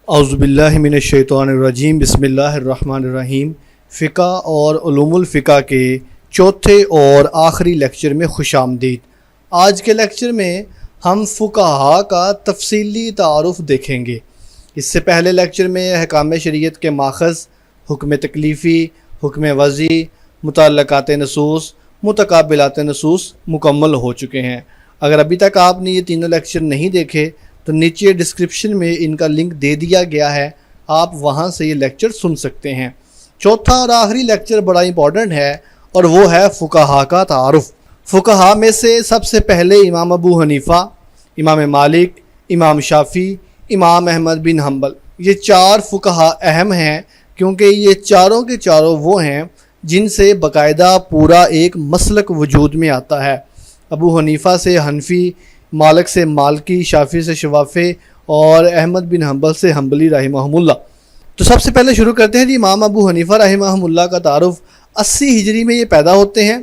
اعوذ باللہ من الشیطان الرجیم، بسم اللہ الرحمن الرحیم۔ فقہ اور علوم الفقہ کے چوتھے اور آخری لیکچر میں خوش آمدید۔ آج کے لیکچر میں ہم فقہا کا تفصیلی تعارف دیکھیں گے۔ اس سے پہلے لیکچر میں احکام شریعت کے ماخذ، حکم تکلیفی، حکم وضعی، متعلقات نصوص، متقابلات نصوص مکمل ہو چکے ہیں۔ اگر ابھی تک آپ نے یہ تینوں لیکچر نہیں دیکھے تو نیچے ڈسکرپشن میں ان کا لنک دے دیا گیا ہے، آپ وہاں سے یہ لیکچر سن سکتے ہیں۔ چوتھا اور آخری لیکچر بڑا امپورٹنٹ ہے اور وہ ہے فقہا کا تعارف۔ فقہا میں سے سب سے پہلے امام ابو حنیفہ، امام مالک، امام شافعی، امام احمد بن حنبل، یہ چار فقہا اہم ہیں کیونکہ یہ چاروں کے چاروں وہ ہیں جن سے باقاعدہ پورا ایک مسلک وجود میں آتا ہے۔ ابو حنیفہ سے حنفی، مالک سے مالکی، شافعی سے شوافی اور احمد بن حنبل سے حنبلی رحمہم اللہ۔ تو سب سے پہلے شروع کرتے ہیں جی امام ابو حنیفہ رحمہم اللہ کا تعارف۔ 80 ہجری میں یہ پیدا ہوتے ہیں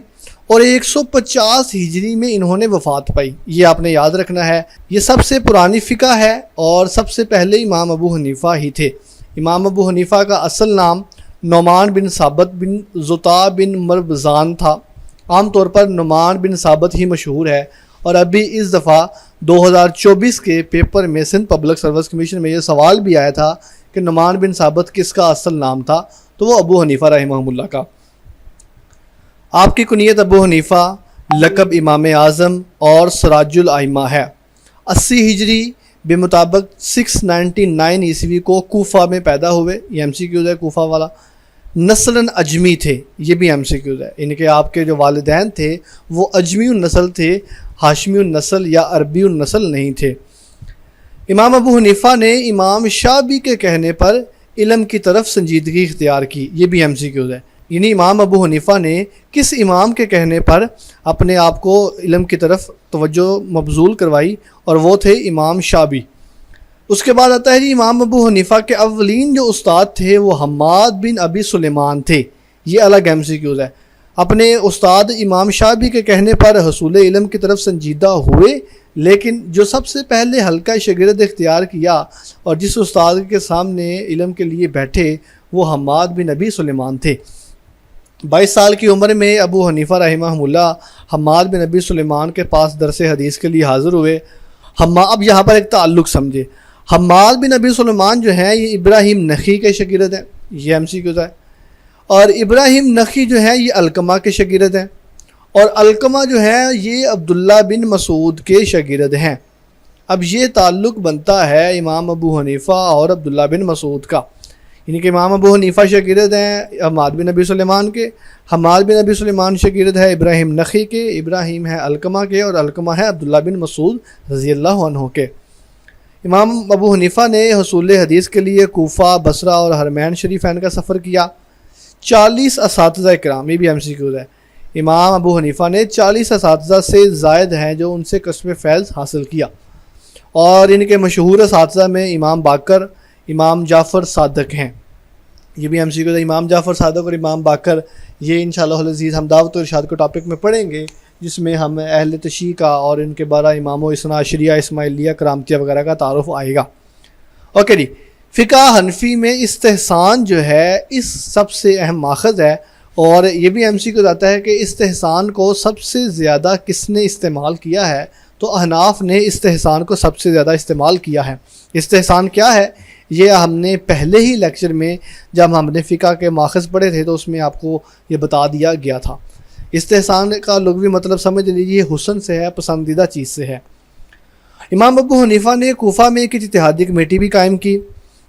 اور 150 ہجری میں انہوں نے وفات پائی، یہ آپ نے یاد رکھنا ہے۔ یہ سب سے پرانی فقہ ہے اور سب سے پہلے امام ابو حنیفہ ہی تھے۔ امام ابو حنیفہ کا اصل نام نعمان بن ثابت بن زطا بن مربزان تھا۔ عام طور پر نعمان بن ثابت ہی مشہور ہے، اور ابھی اس دفعہ 2024 کے پیپر میں سندھ پبلک سروس کمیشن میں یہ سوال بھی آیا تھا کہ نعمان بن ثابت کس کا اصل نام تھا، تو وہ ابو حنیفہ رحمہ اللہ کا۔ آپ کی کنیت ابو حنیفہ، لقب امام اعظم اور سراج الائمہ ہے۔ 80 ہجری بمطابق 699 عیسوی کو کوفہ میں پیدا ہوئے، یہ ایم سی کیوز ہے کوفہ والا۔ نسلاً اجمی تھے، یہ بھی ایم سی کیوز ہے، ان کے آپ کے جو والدین تھے وہ اجمی النسل تھے، ہاشمی النسل یا عربی النسل نہیں تھے۔ امام ابو حنیفہ نے امام شافعی کے کہنے پر علم کی طرف سنجیدگی اختیار کی، یہ بھی ایم سی کیوز ہے، یعنی امام ابو حنیفہ نے کس امام کے کہنے پر اپنے آپ کو علم کی طرف توجہ مبذول کروائی، اور وہ تھے امام شافعی۔ اس کے بعد آتا ہے جی امام ابو حنیفہ کے اولین جو استاد تھے وہ حماد بن ابی سلیمان تھے، یہ الگ ایم سی کیوز ہے۔ اپنے استاد امام شافعی کے کہنے پر حصول علم کی طرف سنجیدہ ہوئے، لیکن جو سب سے پہلے حلقہ شاگرد اختیار کیا اور جس استاد کے سامنے علم کے لیے بیٹھے وہ حماد بن ابی سلیمان تھے۔ 22 سال کی عمر میں ابو حنیفہ رحمہ اللہ حماد بن ابی سلیمان کے پاس درس حدیث کے لیے حاضر ہوئے۔ اب یہاں پر ایک تعلق سمجھے، حماد بن ابی سلیمان جو ہیں یہ ابراہیم نخعی کے شاگرد ہیں، یہ ایم سی کیوز ہے، اور ابراہیم نخعی جو ہیں یہ علقمہ کے شاگرد ہیں، اور علقمہ جو ہیں یہ عبداللہ بن مسعود کے شاگرد ہیں۔ اب یہ تعلق بنتا ہے امام ابو حنیفہ اور عبداللہ بن مسعود کا، یعنی کہ امام ابو حنیفہ شاگرد ہیں حماد بن ابی سلیمان کے، حماد بن ابی سلیمان شاگرد ہے ابراہیم نخعی کے، ابراہیم ہے علقمہ کے، اور علقمہ ہے عبداللہ بن مسعود رضی اللہ عنہ کے۔ امام ابو حنیفہ نے حصول حدیث کے لیے کوفہ، بصرہ اور حرمین شریفین کا سفر کیا۔ 40 اساتذہ کرام، یہ بھی ایم سی کیوز ہے، امام ابو حنیفہ نے 40 اساتذہ سے زائد ہیں جو ان سے کسب فیض حاصل کیا، اور ان کے مشہور اساتذہ میں امام باقر، امام جعفر صادق ہیں، یہ بھی ایم سی کیوز ہے۔ امام جعفر صادق اور امام باقر یہ انشاءاللہ العزیز ہم دعوت و ارشاد کو ٹاپک میں پڑھیں گے، جس میں ہم اہل تشیع کا اور ان کے 12 امام و اثنا عشریہ اسماعیلیہ کرامتیہ وغیرہ کا تعارف آئے گا۔ اوکے جی، فقہ حنفی میں استحسان جو ہے اس سب سے اہم ماخذ ہے، اور یہ بھی ایم سی کو آتا ہے کہ استحسان کو سب سے زیادہ کس نے استعمال کیا ہے، تو احناف نے استحسان کو سب سے زیادہ استعمال کیا ہے۔ استحسان کیا ہے یہ ہم نے پہلے ہی لیکچر میں جب ہم نے فقہ کے ماخذ پڑھے تھے تو اس میں آپ کو یہ بتا دیا گیا تھا۔ استحسان کا لغوی مطلب سمجھ لیجیے حسن سے ہے، پسندیدہ چیز سے ہے۔ امام ابو حنیفہ نے کوفہ میں ایک اجتہادی کمیٹی بھی قائم کی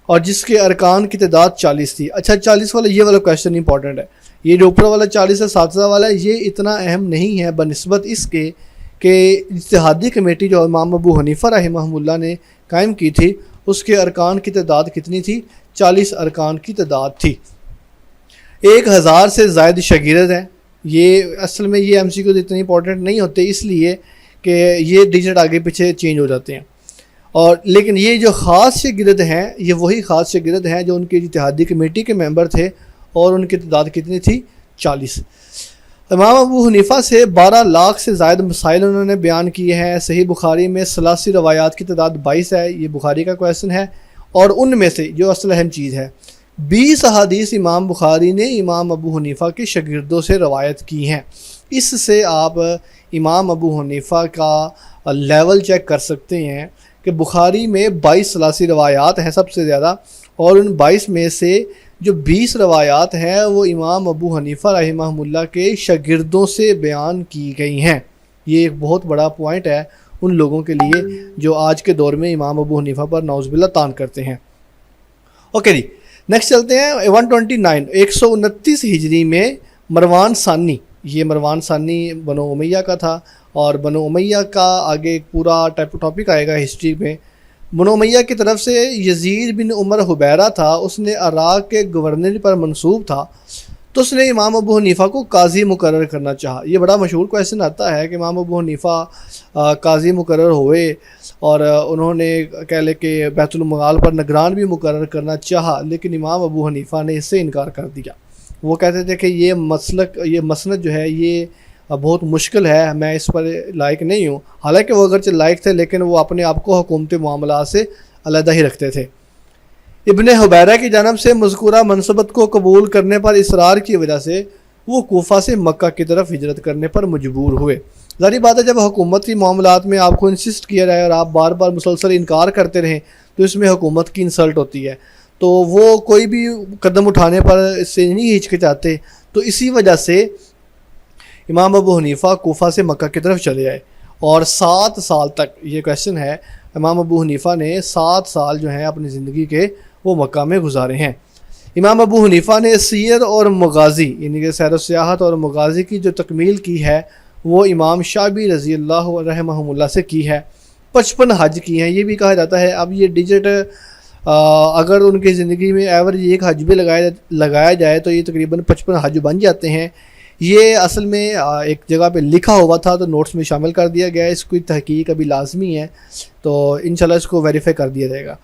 اور جس کے ارکان کی تعداد 40 تھی۔ اچھا 40 والا یہ والا کویشچن امپورٹنٹ ہے، یہ جو اوپر والا 40 اساتذہ والا ہے یہ اتنا اہم نہیں ہے بنسبت اس کے کہ اجتہادی کمیٹی جو امام ابو حنیفہ رحمہ اللہ نے قائم کی تھی اس کے ارکان کی تعداد کتنی تھی؟ 40 ارکان کی تعداد تھی۔ 1000 سے زائد شاگرد ہیں، یہ اصل میں یہ ایم سی کو اتنے امپورٹنٹ نہیں ہوتے اس لیے کہ یہ ڈیجٹ آگے پیچھے چینج ہو جاتے ہیں، اور لیکن یہ جو خاص شاگرد ہیں یہ وہی خاص شاگرد ہیں جو ان کی اجتہادی کمیٹی کے ممبر تھے، اور ان کی تعداد کتنی تھی؟ 40۔ امام ابو حنیفہ سے 12 لاکھ سے زائد مسائل انہوں نے بیان کیے ہیں۔ صحیح بخاری میں ثلاثی روایات کی تعداد 22 ہے، یہ بخاری کا کویشچن ہے، اور ان میں سے جو اصل اہم چیز ہے 20 احادیث امام بخاری نے امام ابو حنیفہ کے شاگردوں سے روایت کی ہیں۔ اس سے آپ امام ابو حنیفہ کا لیول چیک کر سکتے ہیں کہ بخاری میں 22 ثلاثی روایات ہیں سب سے زیادہ، اور ان 22 میں سے جو 20 روایات ہیں وہ امام ابو حنیفہ رحمہ اللہ کے شاگردوں سے بیان کی گئی ہیں۔ یہ ایک بہت بڑا پوائنٹ ہے ان لوگوں کے لیے جو آج کے دور میں امام ابو حنیفہ پر نعوذ باللہ طعن کرتے ہیں۔ اوکے جی، نیکسٹ چلتے ہیں 129 ہجری میں مروان ثانی، یہ مروان ثانی بنو امیہ کا تھا، اور بنو امیہ کا آگے ایک پورا ٹاپک آئے گا ہسٹری میں۔ بنو امیہ کی طرف سے یزید بن عمر حبیرہ تھا، اس نے عراق کے گورنر پر منصوب تھا، تو اس نے امام ابو حنیفہ کو قاضی مقرر کرنا چاہا۔ یہ بڑا مشہور کویسچن آتا ہے کہ امام ابو حنیفہ قاضی مقرر ہوئے اور انہوں نے کہہ لے کہ بیت المال پر نگران بھی مقرر کرنا چاہا، لیکن امام ابو حنیفہ نے اس سے انکار کر دیا۔ وہ کہتے تھے کہ یہ مسند جو ہے یہ بہت مشکل ہے، میں اس پر لائق نہیں ہوں۔ حالانکہ وہ اگرچہ لائق تھے لیکن وہ اپنے آپ کو حکومت معاملات سے علیحدہ ہی رکھتے تھے۔ ابن حبیرہ کی جانب سے مذکورہ منصبت کو قبول کرنے پر اصرار کی وجہ سے وہ کوفہ سے مکہ کی طرف ہجرت کرنے پر مجبور ہوئے۔ ظاہری بات ہے جب حکومتی معاملات میں آپ کو انسسٹ کیا جائے اور آپ بار بار مسلسل انکار کرتے رہیں تو اس میں حکومت کی انسلٹ ہوتی ہے، تو وہ کوئی بھی قدم اٹھانے پر اس سے نہیں ہچکچاتے۔ تو اسی وجہ سے امام ابو حنیفہ کوفہ سے مکہ کی طرف چلے آئے، اور 7 سال تک، یہ کویسچن ہے، امام ابو حنیفہ نے 7 سال جو ہیں اپنی زندگی کے وہ مکہ میں گزارے ہیں۔ امام ابو حنیفہ نے سیر اور مغازی یعنی کہ سیر و سیاحت اور مغازی کی جو تکمیل کی ہے وہ امام شعبی رضی اللہ رحمہ اللہ سے کی ہے۔ 55 حج کی ہیں، یہ بھی کہا جاتا ہے۔ اب یہ ڈیجٹ اگر ان کی زندگی میں ایوریج ایک حج بھی لگایا جائے تو یہ تقریباً 55 حج بن جاتے ہیں۔ یہ اصل میں ایک جگہ پہ لکھا ہوا تھا تو نوٹس میں شامل کر دیا گیا ہے، اس کی تحقیق ابھی لازمی ہے، تو انشاءاللہ اس کو ویریفائی کر دیا جائے گا۔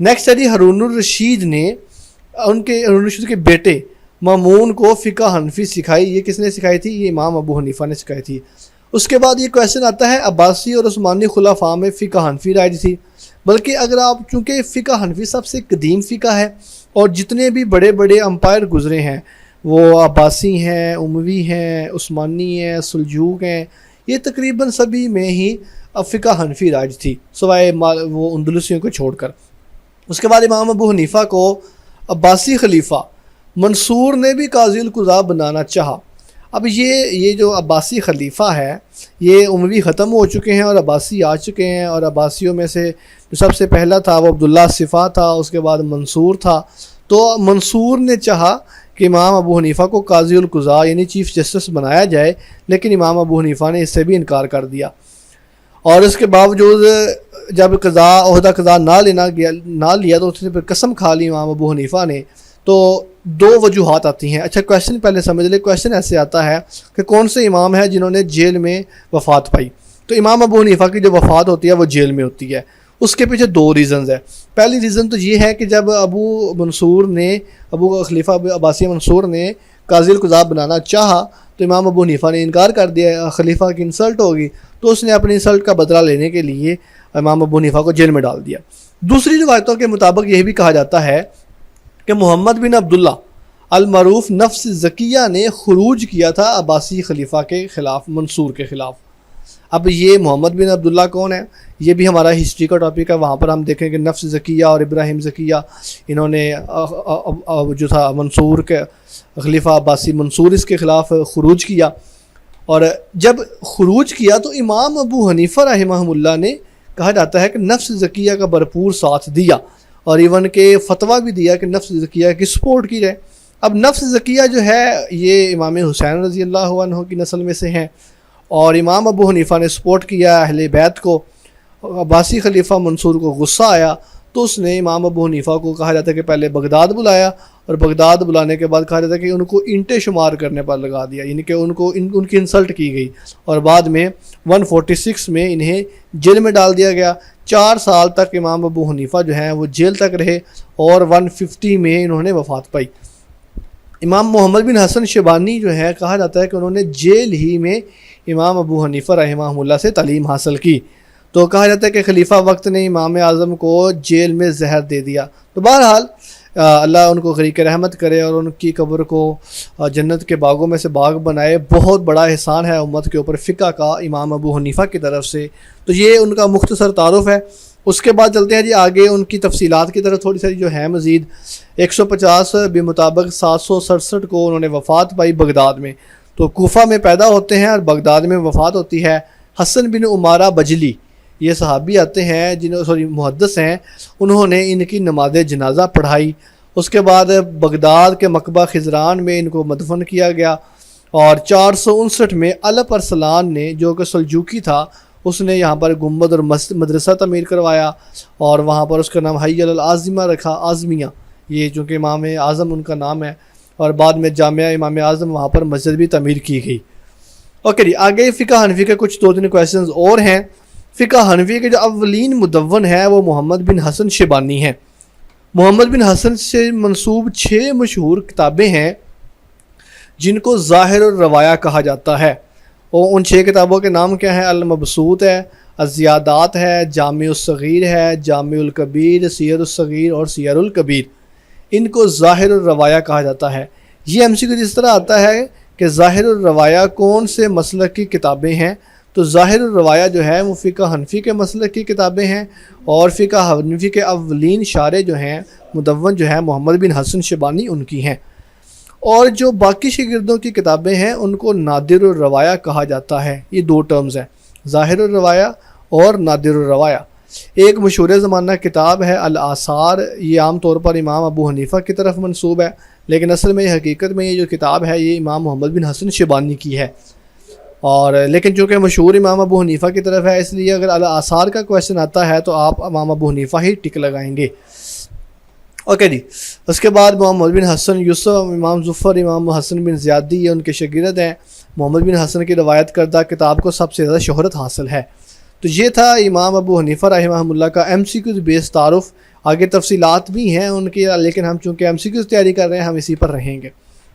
نیکسٹ ہے جی، ہارون الرشید نے ہارون الرشید کے بیٹے مامون کو فقہ حنفی سکھائی۔ یہ کس نے سکھائی تھی؟ یہ امام ابو حنیفہ نے سکھائی تھی۔ اس کے بعد یہ کویسچن آتا ہے عباسی اور عثمانی خلفاء میں فقہ حنفی رائج تھی، بلکہ اگر آپ چونکہ فقہ حنفی سب سے قدیم فقہ ہے اور جتنے بھی بڑے بڑے امپائر گزرے ہیں وہ عباسی ہیں، اموی ہیں، عثمانی ہیں، سلجوق ہیں، یہ تقریباً سبھی میں ہی فقہ حنفی رائج تھی سوائے وہ اندلسیوں کو چھوڑ کر۔ اس کے بعد امام ابو حنیفہ کو عباسی خلیفہ منصور نے بھی قاضی القضاء بنانا چاہا۔ اب یہ جو عباسی خلیفہ ہے یہ اموی ختم ہو چکے ہیں اور عباسی آ چکے ہیں، اور عباسیوں میں سے جو سب سے پہلا تھا وہ عبداللہ صفا تھا، اس کے بعد منصور تھا۔ تو منصور نے چاہا کہ امام ابو حنیفہ کو قاضی القضاء یعنی چیف جسٹس بنایا جائے، لیکن امام ابو حنیفہ نے اس سے بھی انکار کر دیا، اور اس کے باوجود جب عہدہ قضاء نہ لیا تو اس نے پھر قسم کھا لی امام ابو حنیفہ نے۔ تو 2 وجوہات آتی ہیں۔ اچھا کویسچن پہلے سمجھ لیں، کویسچن ایسے آتا ہے کہ کون سے امام ہیں جنہوں نے جیل میں وفات پائی؟ تو امام ابو حنیفہ کی جو وفات ہوتی ہے وہ جیل میں ہوتی ہے۔ اس کے پیچھے 2 ریزنز ہیں۔ پہلی ریزن تو یہ ہے کہ جب ابو خلیفہ عباسی منصور نے قاضی القضاء بنانا چاہا تو امام ابو حنیفہ نے انکار کر دیا، خلیفہ کی انسلٹ ہوگی، تو اس نے اپنی انسلٹ کا بدلہ لینے کے لیے امام ابو حنیفہ کو جیل میں ڈال دیا۔ دوسری روایتوں کے مطابق یہ بھی کہا جاتا ہے کہ محمد بن عبداللہ المعروف نفس زکیہ نے خروج کیا تھا عباسی خلیفہ کے خلاف، منصور کے خلاف۔ اب یہ محمد بن عبداللہ کون ہے؟ یہ بھی ہمارا ہسٹری کا ٹاپک ہے، وہاں پر ہم دیکھیں کہ نفس زکیہ اور ابراہیم زکیہ انہوں نے جو تھا منصور کے خلیفہ عباسی منصور اس کے خلاف خروج کیا، اور جب خروج کیا تو امام ابو حنیفہ رحمہ اللہ نے کہا جاتا ہے کہ نفس زکیہ کا بھرپور ساتھ دیا، اور ایون کہ فتویٰ بھی دیا کہ نفس زکیہ کی سپورٹ کی جائے۔ اب نفس زکیہ جو ہے یہ امام حسین رضی اللہ عنہ کی نسل میں سے ہیں، اور امام ابو حنیفہ نے سپورٹ کیا اہل بیت کو۔ عباسی خلیفہ منصور کو غصہ آیا تو اس نے امام ابو حنیفہ کو کہا جاتا ہے کہ پہلے بغداد بلایا، اور بغداد بلانے کے بعد کہا جاتا ہے کہ ان کو اینٹیں شمار کرنے پر لگا دیا، یعنی کہ ان کی انسلٹ کی گئی، اور بعد میں 146 میں انہیں جیل میں ڈال دیا گیا۔ 4 سال تک امام ابو حنیفہ جو ہیں وہ جیل تک رہے، اور 150 میں انہوں نے وفات پائی۔ امام محمد بن حسن شیبانی جو ہے کہا جاتا ہے کہ انہوں نے جیل ہی میں امام ابو حنیفہ رحمہ اللہ سے تعلیم حاصل کی۔ تو کہا جاتا ہے کہ خلیفہ وقت نے امام اعظم کو جیل میں زہر دے دیا. تو بہرحال اللہ ان کو غریق رحمت کرے اور ان کی قبر کو جنت کے باغوں میں سے باغ بنائے. بہت بڑا احسان ہے امت کے اوپر فقہ کا امام ابو حنیفہ کی طرف سے. تو یہ ان کا مختصر تعارف ہے. اس کے بعد چلتے ہیں جی آگے ان کی تفصیلات کی طرف تھوڑی ساری جو ہے مزید. 150 بمطابق 767 کو انہوں نے وفات پائی بغداد میں. تو کوفہ میں پیدا ہوتے ہیں اور بغداد میں وفات ہوتی ہے. حسن بن عمارہ بجلی یہ صحابی آتے ہیں محدث ہیں, انہوں نے ان کی نماز جنازہ پڑھائی. اس کے بعد بغداد کے مقبہ خزران میں ان کو مدفن کیا گیا. اور 459 میں الپ ارسلان نے جو کہ سلجوکی تھا اس نے یہاں پر گنبد اور مدرسہ تعمیر کروایا اور وہاں پر اس کا نام حی العاظمہ رکھا, اعظمیہ, یہ چونکہ امام اعظم ان کا نام ہے. اور بعد میں جامعہ امام اعظم وہاں پر مسجد بھی تعمیر کی گئی. اوکے جی آگے فقہ حنفی کے کچھ 2-3 کویسچنز اور ہیں. فقہ حنفی کے جو اولین مدون ہے وہ محمد بن حسن شیبانی ہیں. محمد بن حسن سے منسوب 6 مشہور کتابیں ہیں جن کو ظاہر الروایا کہا جاتا ہے. اور ان 6 کتابوں کے نام کیا ہیں؟ المبسوط ہے, الزیادات ہے, جامع الصغیر ہے, جامع الکبیر, سیر الصغیر اور سیر الکبیر. ان کو ظاہر الروایا کہا جاتا ہے. یہ MCQ اس طرح آتا ہے کہ ظاہر الروایا کون سے مسلک کی کتابیں ہیں؟ تو ظاہر الروایا جو ہے وہ فقہ حنفی کے مسلک کی کتابیں ہیں اور فقہ حنفی کے اولین شارح جو ہیں مدون جو ہیں محمد بن حسن شیبانی ان کی ہیں. اور جو باقی شاگردوں کی کتابیں ہیں ان کو نادر الروایا کہا جاتا ہے. یہ 2 ٹرمز ہیں, ظاہر الروایا اور نادر الروایا. ایک مشہور زمانہ کتاب ہے الآثار, یہ عام طور پر امام ابو حنیفہ کی طرف منسوب ہے, لیکن اصل میں حقیقت میں یہ جو کتاب ہے یہ امام محمد بن حسن شیبانی کی ہے. اور لیکن چونکہ مشہور امام ابو حنیفہ کی طرف ہے اس لیے اگر الآثار کا کویشچن آتا ہے تو آپ امام ابو حنیفہ ہی ٹک لگائیں گے. اوکے جی اس کے بعد محمد بن حسن یوسف, امام ظفر, امام حسن بن زیادی یہ ان کے شاگرد ہیں. محمد بن حسن کی روایت کردہ کتاب کو سب سے زیادہ شہرت حاصل ہے. تو یہ تھا امام ابو حنیفہ رحمہ اللہ کا MCQ بیس تعارف. آگے تفصیلات بھی ہیں ان کی لیکن ہم چونکہ MCQ تیاری کر رہے ہیں ہم اسی پر رہیں گے.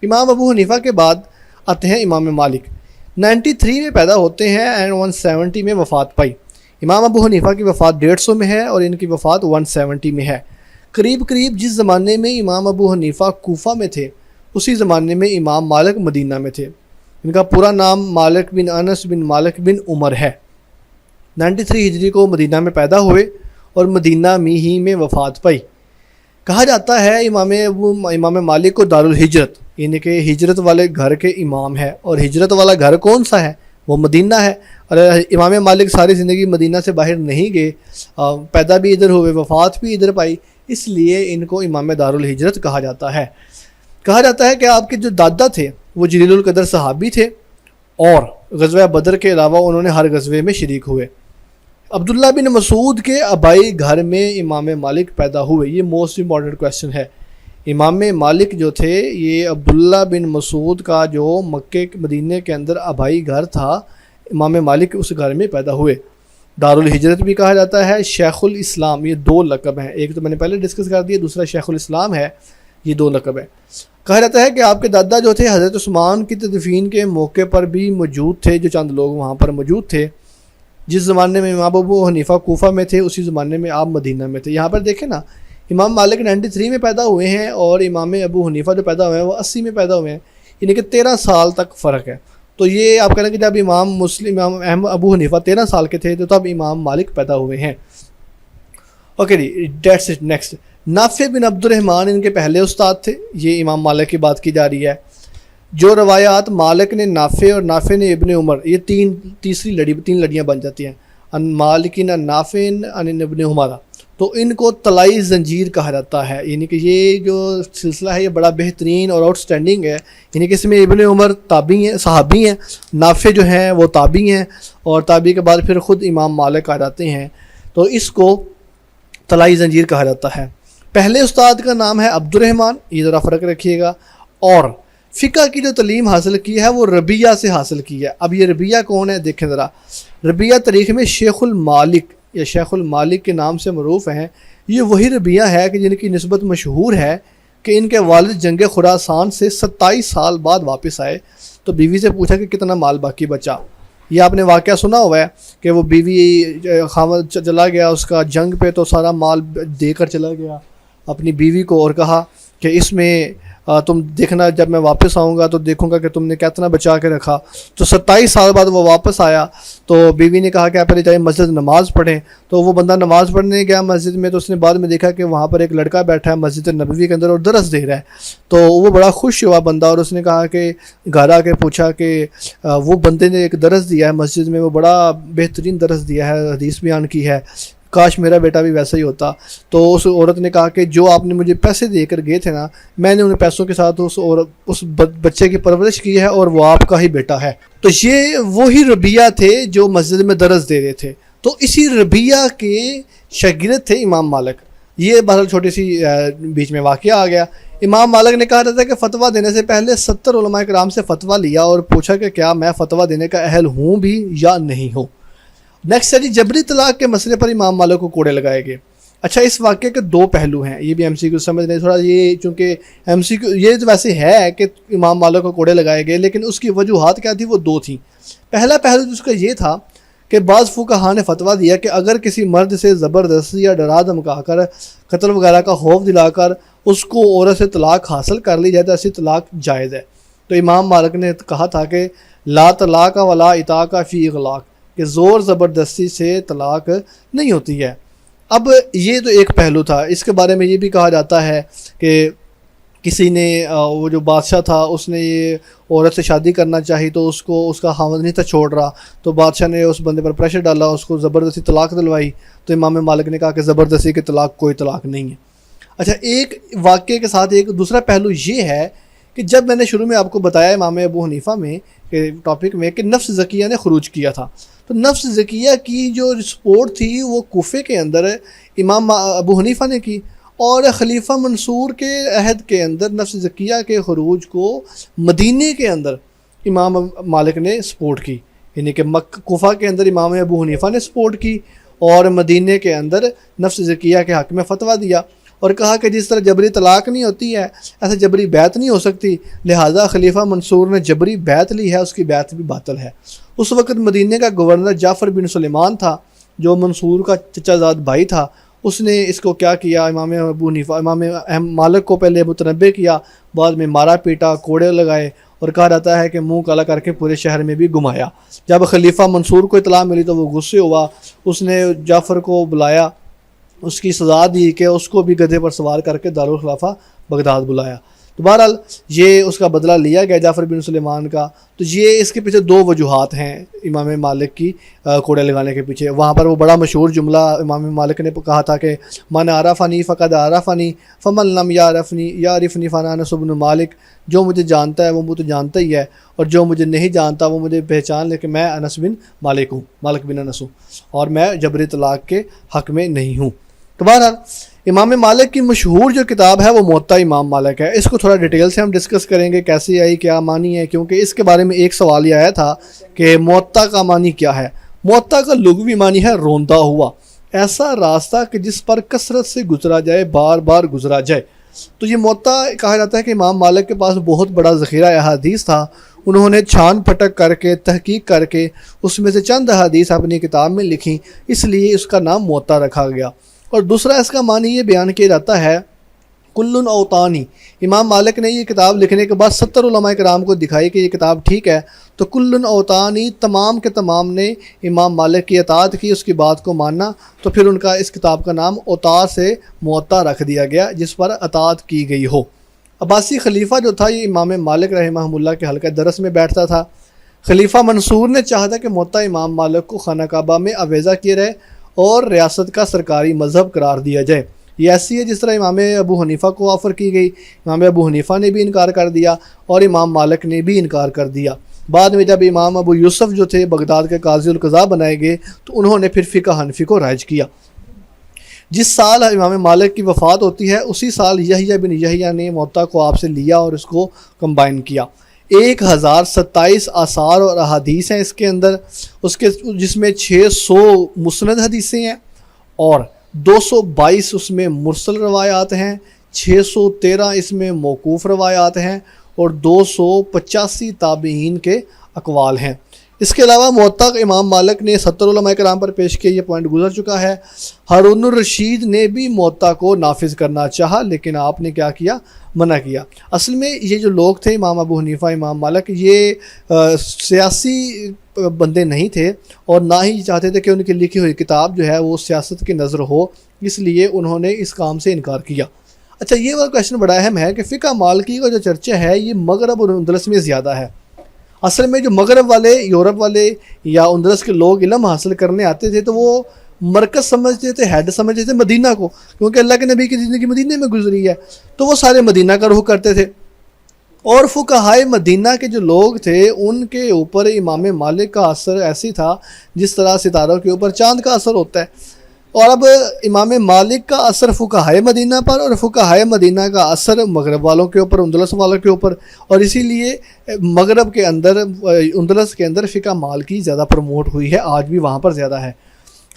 امام ابو حنیفہ کے بعد آتے ہیں امام مالک. 93 میں پیدا ہوتے ہیں اینڈ 170 میں وفات پائی. امام ابو حنیفہ کی وفات 150 میں ہے اور ان کی وفات 170 میں ہے. قریب جس زمانے میں امام ابو حنیفہ کوفہ میں تھے اسی زمانے میں امام مالک مدینہ میں تھے. ان کا پورا نام مالک بن انس بن مالک بن عمر ہے. 93 ہجری کو مدینہ میں پیدا ہوئے اور مدینہ میں ہی میں وفات پائی. کہا جاتا ہے امام مالک کو دارالہجرت یعنی کہ ہجرت والے گھر کے امام ہے. اور ہجرت والا گھر کون سا ہے؟ وہ مدینہ ہے. اور امام مالک ساری زندگی مدینہ سے باہر نہیں گئے, پیدا بھی ادھر ہوئے, وفات بھی ادھر پائی, اس لیے ان کو امام دارالہجرت کہا جاتا ہے. کہا جاتا ہے کہ آپ کے جو دادا تھے وہ جلیل القدر صحابی تھے اور غزوہ بدر کے علاوہ انہوں نے ہر غزوے میں شریک ہوئے. عبداللہ بن مسعود کے آبائی گھر میں امام مالک پیدا ہوئے. یہ موسٹ امپورٹنٹ کویسچن ہے. امام مالک جو تھے یہ عبداللہ بن مسعود کا جو مکے مدینہ کے اندر آبائی گھر تھا, امام مالک اس گھر میں پیدا ہوئے. دارالہجرت بھی کہا جاتا ہے, شیخ الاسلام, یہ 2 لقب ہیں. ایک تو میں نے پہلے ڈسکس کر دیا, دوسرا شیخ الاسلام ہے, یہ 2 لقب ہیں. کہا جاتا ہے کہ آپ کے دادا جو تھے حضرت عثمان کی تدفین کے موقع پر بھی موجود تھے, جو چند لوگ وہاں پر موجود تھے. جس زمانے میں امام ابو حنیفہ کوفہ میں تھے اسی زمانے میں آپ مدینہ میں تھے. یہاں پر دیکھیں نا, امام مالک 93 میں پیدا ہوئے ہیں اور امام ابو حنیفہ جو پیدا ہوئے ہیں وہ 80 میں پیدا ہوئے ہیں, یعنی کہ 13 سال تک فرق ہے. تو یہ آپ کہہ رہے ہیں کہ جب امام ابو حنیفہ 13 سال کے تھے تو تب امام مالک پیدا ہوئے ہیں. اوکے جی that's it. Next, Nafi bin عبد الرحمن ان کے پہلے استاد تھے. یہ امام مالک کی بات کی جا رہی ہے. جو روایات مالک نے نافع اور نافع نے ابن عمر, یہ تین لڑیاں بن جاتی ہیں, ان مالکن ان نافع ان ابن عمر, تو ان کو طلائی زنجیر کہا جاتا ہے. یعنی کہ یہ جو سلسلہ ہے یہ بڑا بہترین اور آؤٹ سٹینڈنگ ہے. یعنی کہ اس میں ابن عمر تابعی ہیں, صحابی ہیں, نافع جو ہیں وہ تابعی ہیں, اور تابعی کے بعد پھر خود امام مالک آ جاتے ہیں. تو اس کو طلائی زنجیر کہا جاتا ہے. پہلے استاد کا نام ہے عبد الرحمن, یہ ذرا فرق رکھیے گا. اور فقہ کی جو تعلیم حاصل کی ہے وہ ربیہ سے حاصل کی ہے. اب یہ ربیہ کون ہے دیکھیں ذرا. ربیہ تاریخ میں شیخ المالک یا شیخ المالک کے نام سے معروف ہیں. یہ وہی ربیہ ہے کہ جن کی نسبت مشہور ہے کہ ان کے والد جنگ خراسان سے 27 سال بعد واپس آئے. تو بیوی سے پوچھا کہ کتنا مال باقی بچا, یہ آپ نے واقعہ سنا ہوا ہے کہ وہ بیوی خاوند چلا گیا اس کا جنگ پہ، تو سارا مال دے کر چلا گیا اپنی بیوی کو اور کہا کہ اس میں تم دیکھنا جب میں واپس آؤں گا تو دیکھوں گا کہ تم نے کتنا بچا کے رکھا۔ تو 27 سال بعد وہ واپس آیا تو بیوی نے کہا کہ آپ پہلے جائیں مسجد نماز پڑھیں۔ تو وہ بندہ نماز پڑھنے گیا مسجد میں، تو اس نے بعد میں دیکھا کہ وہاں پر ایک لڑکا بیٹھا ہے مسجد نبوی کے اندر اور درس دے رہا ہے۔ تو وہ بڑا خوش ہوا بندہ، اور اس نے کہا کہ گھر آ کے پوچھا کہ وہ بندے نے ایک درس دیا ہے مسجد میں، وہ بڑا بہترین درس دیا ہے، حدیث بیان کی ہے، کاش میرا بیٹا بھی ویسا ہی ہوتا۔ تو اس عورت نے کہا کہ جو آپ نے مجھے پیسے دے کر گئے تھے نا، میں نے ان پیسوں کے ساتھ اس بچے کی پرورش کی ہے اور وہ آپ کا ہی بیٹا ہے۔ تو یہ وہی ربیہ تھے جو مسجد میں درس دے رہے تھے، تو اسی ربیہ کے شاگرد تھے امام مالک۔ یہ بہرحال چھوٹی سی بیچ میں واقعہ آ گیا۔ امام مالک نے کہا تھا کہ فتویٰ دینے سے پہلے 70 علماء کرام سے فتویٰ لیا اور پوچھا کہ کیا میں فتویٰ دینے کا اہل ہوں بھی یا نہیں ہوں۔ نیکسٹ ہے جی جبری طلاق کے مسئلے پر امام مالک کو کوڑے لگائے گئے۔ اچھا، اس واقعے کے دو پہلو ہیں، یہ بھی ایم سی کیو سمجھ لیں تھوڑا، یہ چونکہ ایم سی کیو یہ تو ویسے ہے کہ امام مالک کو کوڑے لگائے گئے، لیکن اس کی وجوہات کیا تھی، وہ دو تھیں۔ پہلا پہلو اس کا یہ تھا کہ بعض فقہا نے فتویٰ دیا کہ اگر کسی مرد سے زبردستی یا ڈرا دھمکا کر قتل وغیرہ کا خوف دلا کر اس کو عورت سے طلاق حاصل کر لی جائے تو ایسی طلاق جائز ہے۔ تو امام مالک نے کہا تھا کہ لا طلاق ولا اطاق فی اغلاق، کہ زور زبردستی سے طلاق نہیں ہوتی ہے۔ اب یہ تو ایک پہلو تھا۔ اس کے بارے میں یہ بھی کہا جاتا ہے کہ کسی نے وہ جو بادشاہ تھا اس نے یہ عورت سے شادی کرنا چاہی تو اس کا خاوند نہیں تھا چھوڑ رہا، تو بادشاہ نے اس بندے پر پریشر ڈالا، اس کو زبردستی طلاق دلوائی، تو امام مالک نے کہا کہ زبردستی کی طلاق کوئی طلاق نہیں ہے۔ اچھا، ایک واقعے کے ساتھ ایک دوسرا پہلو یہ ہے کہ جب میں نے شروع میں آپ کو بتایا امام ابو حنیفہ میں کہ ٹاپک میں کہ نفس زکیہ نے خروج کیا تھا، تو نفس زکیہ کی جو رپورٹ تھی وہ کوفے کے اندر امام ابو حنیفہ نے کی، اور خلیفہ منصور کے عہد کے اندر نفس زکیہ کے خروج کو مدینے کے اندر امام مالک نے سپورٹ کی، یعنی کہ کوفہ کے اندر امام ابو حنیفہ نے سپورٹ کی اور مدینے کے اندر نفس زکیہ کے حق میں فتویٰ دیا، اور کہا کہ جس طرح جبری طلاق نہیں ہوتی ہے ایسے جبری بیعت نہیں ہو سکتی، لہٰذا خلیفہ منصور نے جبری بیعت لی ہے، اس کی بیعت بھی باطل ہے۔ اس وقت مدینے کا گورنر جعفر بن سلیمان تھا جو منصور کا چچا زاد بھائی تھا، اس نے اس کو کیا کیا، امام ابو حنیفہ امام مالک کو پہلے متنبع کیا، بعد میں مارا پیٹا، کوڑے لگائے، اور کہا جاتا ہے کہ منہ کالا کر کے پورے شہر میں بھی گھمایا۔ جب خلیفہ منصور کو اطلاع ملی تو وہ غصے ہوا، اس نے جعفر کو بلایا، اس کی سزا دی کہ اس کو بھی گدھے پر سوار کر کے دارالخلافہ بغداد بلایا۔ تو بہرحال یہ اس کا بدلہ لیا گیا جعفر بن سلیمان کا۔ تو یہ اس کے پیچھے دو وجوہات ہیں امام مالک کی کوڑے لگانے کے پیچھے۔ وہاں پر وہ بڑا مشہور جملہ امام مالک نے کہا تھا کہ من عرفنی فقد عرفنی فمن لم یعرفنی فانا انس بن مالک، جو مجھے جانتا ہے وہ مجھے جانتا ہی ہے، اور جو مجھے نہیں جانتا وہ مجھے پہچان لے کہ میں انس بن مالک ہوں، مالک بن انس ہوں، اور میں جبری طلاق کے حق میں نہیں ہوں۔ تو بہرحال امام مالک کی مشہور جو کتاب ہے وہ موطا امام مالک ہے۔ اس کو تھوڑا ڈیٹیل سے ہم ڈسکس کریں گے، کیسی آئی، کیا معنی ہے، کیونکہ اس کے بارے میں ایک سوال یہ آیا تھا کہ موطا کا معنی کیا ہے۔ موطا کا لغوی معنی ہے روندا ہوا، ایسا راستہ کہ جس پر کثرت سے گزرا جائے، بار بار گزرا جائے۔ تو یہ موطا کہا جاتا ہے کہ امام مالک کے پاس بہت بڑا ذخیرہ احادیث تھا، انہوں نے چھان پھٹک کر کے تحقیق کر کے اس میں سے چند احادیث اپنی کتاب میں لکھیں، اس لیے اس کا نام موطا رکھا گیا۔ اور دوسرا اس کا معنی یہ بیان کیا جاتا ہے کلن اوطانی۔ امام مالک نے یہ کتاب لکھنے کے بعد 70 علماء کرام کو دکھائی کہ یہ کتاب ٹھیک ہے، تو کلن اوطانی تمام کے تمام نے امام مالک کی اطاعت کی، اس کی بات کو ماننا، تو پھر ان کا اس کتاب کا نام اوطا سے موطا رکھ دیا گیا، جس پر اطاعت کی گئی ہو۔ عباسی خلیفہ جو تھا یہ امام مالک رحمہ اللہ کے حلقہ درس میں بیٹھتا تھا۔ خلیفہ منصور نے چاہا تھا کہ موطا امام مالک کو خانہ کعبہ میں اویزہ کیے رہے اور ریاست کا سرکاری مذہب قرار دیا جائے۔ یہ ایسی ہے جس طرح امام ابو حنیفہ کو آفر کی گئی، امام ابو حنیفہ نے بھی انکار کر دیا اور امام مالک نے بھی انکار کر دیا۔ بعد میں جب امام ابو یوسف جو تھے بغداد کے قاضی القضاء بنائے گئے تو انہوں نے پھر فقہ حنفی کو رائج کیا۔ جس سال امام مالک کی وفات ہوتی ہے اسی سال یحییٰ بن یحییٰ نے موطا کو آپ سے لیا اور اس کو کمبائن کیا۔ 1027 آثار اور احادیث ہیں اس کے اندر، جس میں 600 مسند حدیثیں ہیں اور 222 اس میں مرسل روایات ہیں، 613 اس میں موقوف روایات ہیں اور 285 تابعین کے اقوال ہیں۔ اس کے علاوہ موطا امام مالک نے 70 علماء کرام پر پیش کیا، یہ پوائنٹ گزر چکا ہے۔ ہارون الرشید نے بھی موطا کو نافذ کرنا چاہا لیکن آپ نے کیا کیا؟ منع کیا۔ اصل میں یہ جو لوگ تھے امام ابو حنیفہ، امام مالک، یہ سیاسی بندے نہیں تھے اور نہ ہی چاہتے تھے کہ ان کی لکھی ہوئی کتاب جو ہے وہ سیاست کی نظر ہو، اس لیے انہوں نے اس کام سے انکار کیا۔ اچھا، یہ والا کویشچن بڑا اہم ہے کہ فقہ مالکی کا جو چرچہ ہے یہ مغرب اور اندلس میں زیادہ ہے۔ اصل میں جو مغرب والے، یورپ والے یا اندلس کے لوگ علم حاصل کرنے آتے تھے تو وہ مرکز سمجھتے تھے، ہیڈ سمجھتے تھے مدینہ کو، کیونکہ اللہ کے نبی کی زندگی مدینہ میں گزری ہے، تو وہ سارے مدینہ کا رخ کرتے تھے۔ اور فقہائے مدینہ کے جو لوگ تھے ان کے اوپر امام مالک کا اثر ایسی تھا جس طرح ستاروں کے اوپر چاند کا اثر ہوتا ہے۔ اور اب امام مالک کا اثر فقہائے مدینہ پر اور فقہائے مدینہ کا اثر مغرب والوں کے اوپر، اندلس والوں کے اوپر، اور اسی لیے مغرب کے اندر، اندلس کے اندر فقہ مالکی زیادہ پروموٹ ہوئی ہے، آج بھی وہاں پر زیادہ ہے۔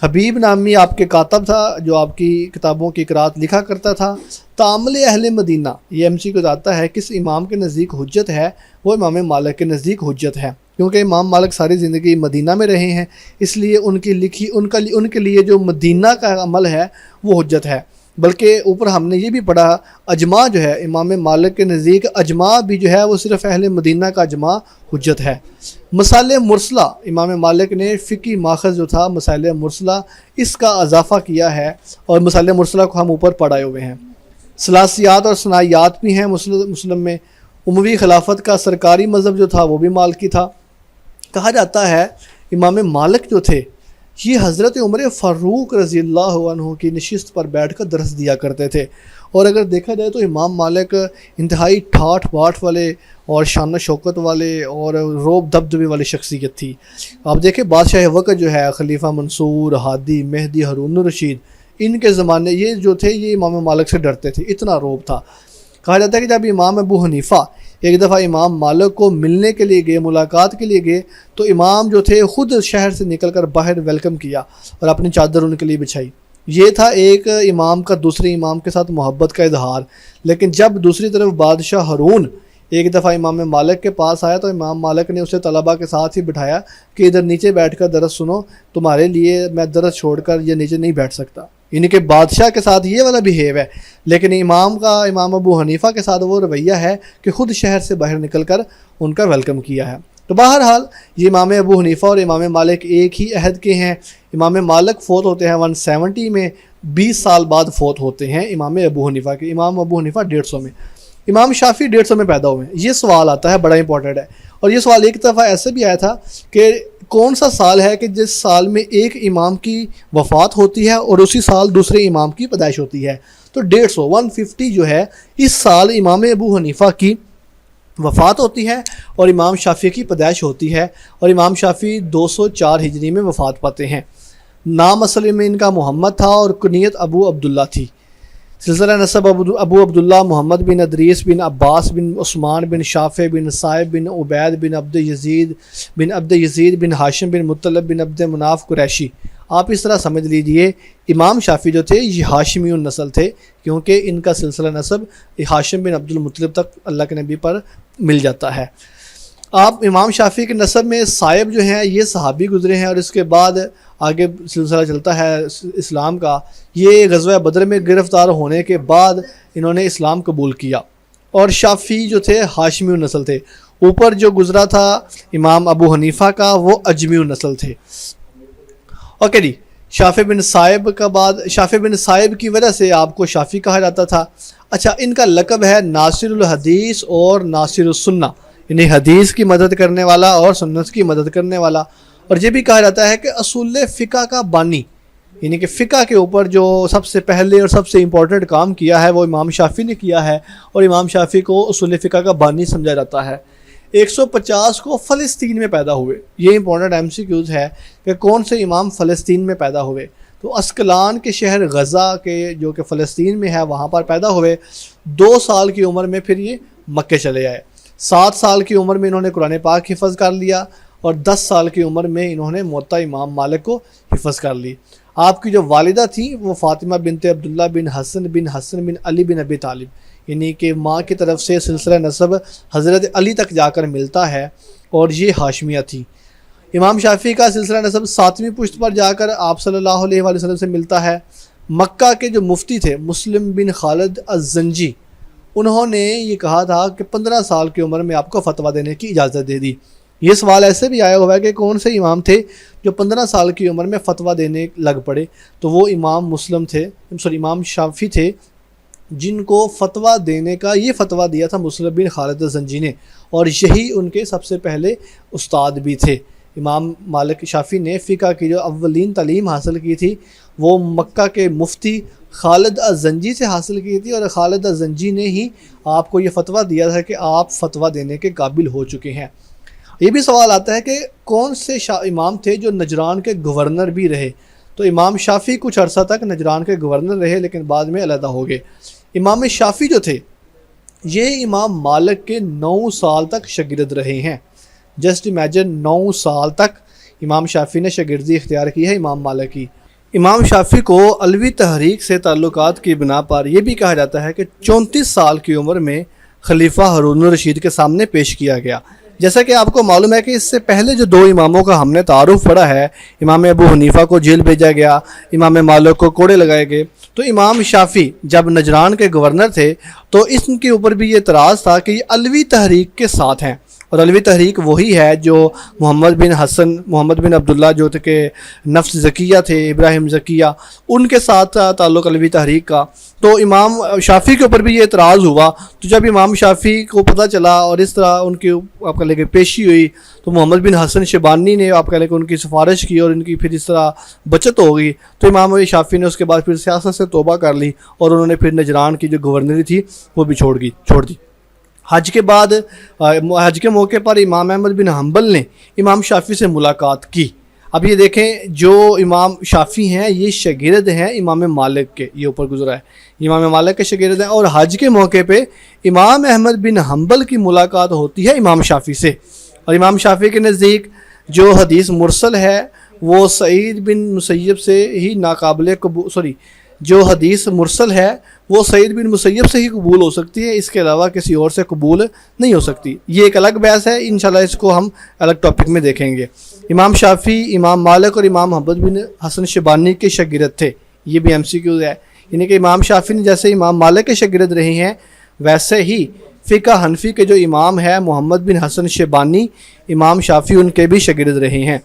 حبیب نامی آپ کے کاتب تھا جو آپ کی کتابوں کی قرات لکھا کرتا تھا۔ تعامل اہل مدینہ، یہ MC کو بتاتا ہے کس امام کے نزدیک حجت ہے، وہ امام مالک کے نزدیک حجت ہے، کیونکہ امام مالک ساری زندگی مدینہ میں رہے ہیں، اس لیے ان کی لکھی ان کے لیے جو مدینہ کا عمل ہے وہ حجت ہے۔ بلکہ اوپر ہم نے یہ بھی پڑھا، اجماع جو ہے امام مالک کے نزدیک، اجماع بھی جو ہے وہ صرف اہل مدینہ کا اجماع حجت ہے۔ مسائل مرسلہ، امام مالک نے فقی ماخذ جو تھا مسائل مرسلہ، اس کا اضافہ کیا ہے، اور مسائل مرسلہ کو ہم اوپر پڑھائے ہوئے ہیں۔ ثلاثیات اور ثنائیات بھی ہیں مسلم میں۔ اموی خلافت کا سرکاری مذہب جو تھا وہ بھی مالکی تھا۔ کہا جاتا ہے امام مالک جو تھے یہ حضرت عمر فاروق رضی اللہ عنہ کی نشست پر بیٹھ کر درس دیا کرتے تھے، اور اگر دیکھا جائے تو امام مالک انتہائی ٹھاٹھ باٹھ والے اور شان و شوکت والے اور روب دبدبے والی شخصیت تھی۔ آپ دیکھیں بادشاہ وقت جو ہے خلیفہ منصور، ہادی، مہدی، ہارون الرشید، ان کے زمانے یہ جو تھے یہ امام مالک سے ڈرتے تھے، اتنا روب تھا۔ کہا جاتا ہے کہ جب امام ابو حنیفہ ایک دفعہ امام مالک کو ملنے کے لیے گئے، ملاقات کے لیے گئے، تو امام جو تھے خود شہر سے نکل کر باہر ویلکم کیا اور اپنی چادر ان کے لیے بچھائی۔ یہ تھا ایک امام کا دوسرے امام کے ساتھ محبت کا اظہار۔ لیکن جب دوسری طرف بادشاہ ہارون ایک دفعہ امام مالک کے پاس آیا تو امام مالک نے اسے طلباء کے ساتھ ہی بٹھایا کہ ادھر نیچے بیٹھ کر درس سنو، تمہارے لیے میں درس چھوڑ کر یہ نیچے نہیں بیٹھ سکتا۔ یعنی کہ بادشاہ کے ساتھ یہ والا بیہیو ہے، لیکن امام ابو حنیفہ کے ساتھ وہ رویہ ہے کہ خود شہر سے باہر نکل کر ان کا ویلکم کیا ہے۔ تو بہرحال یہ امام ابو حنیفہ اور امام مالک ایک ہی عہد کے ہیں۔ امام مالک فوت ہوتے ہیں 170 میں، 20 سال بعد فوت ہوتے ہیں امام ابو حنیفہ کے۔ امام ابو حنیفہ 150 میں، امام شافعی 150 میں پیدا ہوئے ہیں۔ یہ سوال آتا ہے، بڑا امپورٹنٹ ہے، اور یہ سوال ایک دفعہ ایسے بھی آیا تھا کہ کون سا سال ہے کہ جس سال میں ایک امام کی وفات ہوتی ہے اور اسی سال دوسرے امام کی پیدائش ہوتی ہے۔ تو 150 جو ہے اس سال امام ابو حنیفہ کی وفات ہوتی ہے اور امام شافعی کی پیدائش ہوتی ہے، اور امام شافعی 204 ہجری میں وفات پاتے ہیں۔ نام اصل میں ان کا محمد تھا اور کنیت ابو عبداللہ تھی۔ سلسلہ نسب ابو عبداللہ محمد بن ادریس بن عباس بن عثمان بن شافع بن صائب بن عبید بن عبد یزید بن ہاشم بن مطلب بن عبد مناف قریشی۔ آپ اس طرح سمجھ لیجئے امام شافعی جو تھے یہ ہاشمی النسل تھے، کیونکہ ان کا سلسلہ نسب ہاشم بن عبد المطلب تک اللہ کے نبی پر مل جاتا ہے۔ آپ امام شافعی کے نسب میں صائب جو ہیں یہ صحابی گزرے ہیں، اور اس کے بعد آگے سلسلہ چلتا ہے اسلام کا۔ یہ غزوہ بدر میں گرفتار ہونے کے بعد انہوں نے اسلام قبول کیا، اور شافعی جو تھے ہاشمی النسل تھے۔ اوپر جو گزرا تھا امام ابو حنیفہ کا وہ اجمی النسل تھے۔ اوکے جی، شافع بن صائب کی وجہ سے آپ کو شافعی کہا جاتا تھا۔ اچھا، ان کا لقب ہے ناصر الحدیث اور ناصر السنہ، یعنی حدیث کی مدد کرنے والا اور سنت کی مدد کرنے والا۔ اور یہ بھی کہا جاتا ہے کہ اصول فقہ کا بانی، یعنی کہ فقہ کے اوپر جو سب سے پہلے اور سب سے امپورٹنٹ کام کیا ہے وہ امام شافعی نے کیا ہے، اور امام شافعی کو اصول فقہ کا بانی سمجھا جاتا ہے۔ 150 کو فلسطین میں پیدا ہوئے۔ یہ امپورٹنٹ MCQs ہے کہ کون سے امام فلسطین میں پیدا ہوئے۔ تو اسکلان کے شہر غزہ کے جو کہ فلسطین میں ہے وہاں پر پیدا ہوئے۔ 2 سال کی عمر میں پھر یہ مکے چلے آئے۔ 7 سال کی عمر میں انہوں نے قرآن پاک حفظ کر لیا، اور 10 سال کی عمر میں انہوں نے موطا امام مالک کو حفظ کر لی۔ آپ کی جو والدہ تھیں وہ فاطمہ بنت عبداللہ بن حسن بن علی بن ابی طالب، یعنی کہ ماں کی طرف سے سلسلہ نسب حضرت علی تک جا کر ملتا ہے، اور یہ ہاشمیہ تھی۔ امام شافعی کا سلسلہ نسب 7ویں پشت پر جا کر آپ صلی اللہ علیہ وآلہ وسلم سے ملتا ہے۔ مکہ کے جو مفتی تھے مسلم بن خالد الزنجی، انہوں نے یہ کہا تھا کہ 15 سال کی عمر میں آپ کو فتویٰ دینے کی اجازت دے دی۔ یہ سوال ایسے بھی آیا ہوا ہے کہ کون سے امام تھے جو 15 سال کی عمر میں فتویٰ دینے لگ پڑے، تو وہ امام شافعی تھے جن کو فتویٰ دینے کا یہ فتویٰ دیا تھا مسلم بن خالد الزنجی نے، اور یہی ان کے سب سے پہلے استاد بھی تھے۔ امام مالک شافعی نے فقہ کی جو اولین تعلیم حاصل کی تھی وہ مکہ کے مفتی خالد الزنجی سے حاصل کی تھی، اور خالد الزنجی نے ہی آپ کو یہ فتویٰ دیا تھا کہ آپ فتویٰ دینے کے قابل ہو چکے ہیں۔ یہ بھی سوال آتا ہے کہ کون سے امام تھے جو نجران کے گورنر بھی رہے؟ تو امام شافعی کچھ عرصہ تک نجران کے گورنر رہے، لیکن بعد میں علیحدہ ہو گئے۔ امام شافعی جو تھے یہ امام مالک کے 9 سال تک شاگرد رہے ہیں۔ جسٹ امیجن 9 سال تک امام شافعی نے شاگردی اختیار کی ہے امام مالک کی۔ امام شافعی کو علوی تحریک سے تعلقات کی بنا پر یہ بھی کہا جاتا ہے کہ 34 سال کی عمر میں خلیفہ ہارون الرشید کے سامنے پیش کیا گیا۔ جیسا کہ آپ کو معلوم ہے کہ اس سے پہلے جو 2 اماموں کا ہم نے تعارف پڑھا ہے، امام ابو حنیفہ کو جیل بھیجا گیا، امام مالک کو کوڑے لگائے گئے، تو امام شافعی جب نجران کے گورنر تھے تو اس کے اوپر بھی یہ اعتراض تھا کہ یہ علوی تحریک کے ساتھ ہیں، اور علوی تحریک وہی ہے جو محمد بن عبداللہ جو تھے کہ نفس زکیہ تھے، ابراہیم زکیہ، ان کے ساتھ تعلق علوی تحریک کا۔ تو امام شافعی کے اوپر بھی یہ اعتراض ہوا، تو جب امام شافعی کو پتہ چلا اور اس طرح ان کی آپ کہہ لیں کہ پیشی ہوئی، تو محمد بن حسن شیبانی نے آپ کہہ لیں کہ ان کی سفارش کی اور ان کی پھر اس طرح بچت ہو گئی، تو امام شافعی نے اس کے بعد پھر سیاست سے توبہ کر لی اور انہوں نے پھر نجران کی جو گورنری تھی وہ بھی چھوڑ دی۔ حج کے بعد حج کے موقع پر امام احمد بن حنبل نے امام شافعی سے ملاقات کی۔ اب یہ دیکھیں جو امام شافعی ہیں یہ شاگرد ہیں امام مالک کے، یہ اوپر گزرا ہے امام مالک کے شاگرد ہیں، اور حج کے موقع پہ امام احمد بن حنبل کی ملاقات ہوتی ہے امام شافعی سے۔ اور امام شافعی کے نزدیک جو حدیث مرسل ہے وہ سعید بن مسیب سے ہی ناقابل قبول جو حدیث مرسل ہے وہ سعید بن مسیب سے ہی قبول ہو سکتی ہے، اس کے علاوہ کسی اور سے قبول نہیں ہو سکتی۔ یہ ایک الگ بحث ہے، انشاءاللہ اس کو ہم الگ ٹاپک میں دیکھیں گے۔ امام شافعی امام مالک اور امام محمد بن حسن شیبانی کے شاگرد تھے، یہ بھی MCQ ہے، یعنی کہ امام شافعی نے جیسے امام مالک کے شاگرد رہے ہیں ویسے ہی فقہ حنفی کے جو امام ہے محمد بن حسن شیبانی، امام شافعی ان کے بھی شاگرد رہے ہیں۔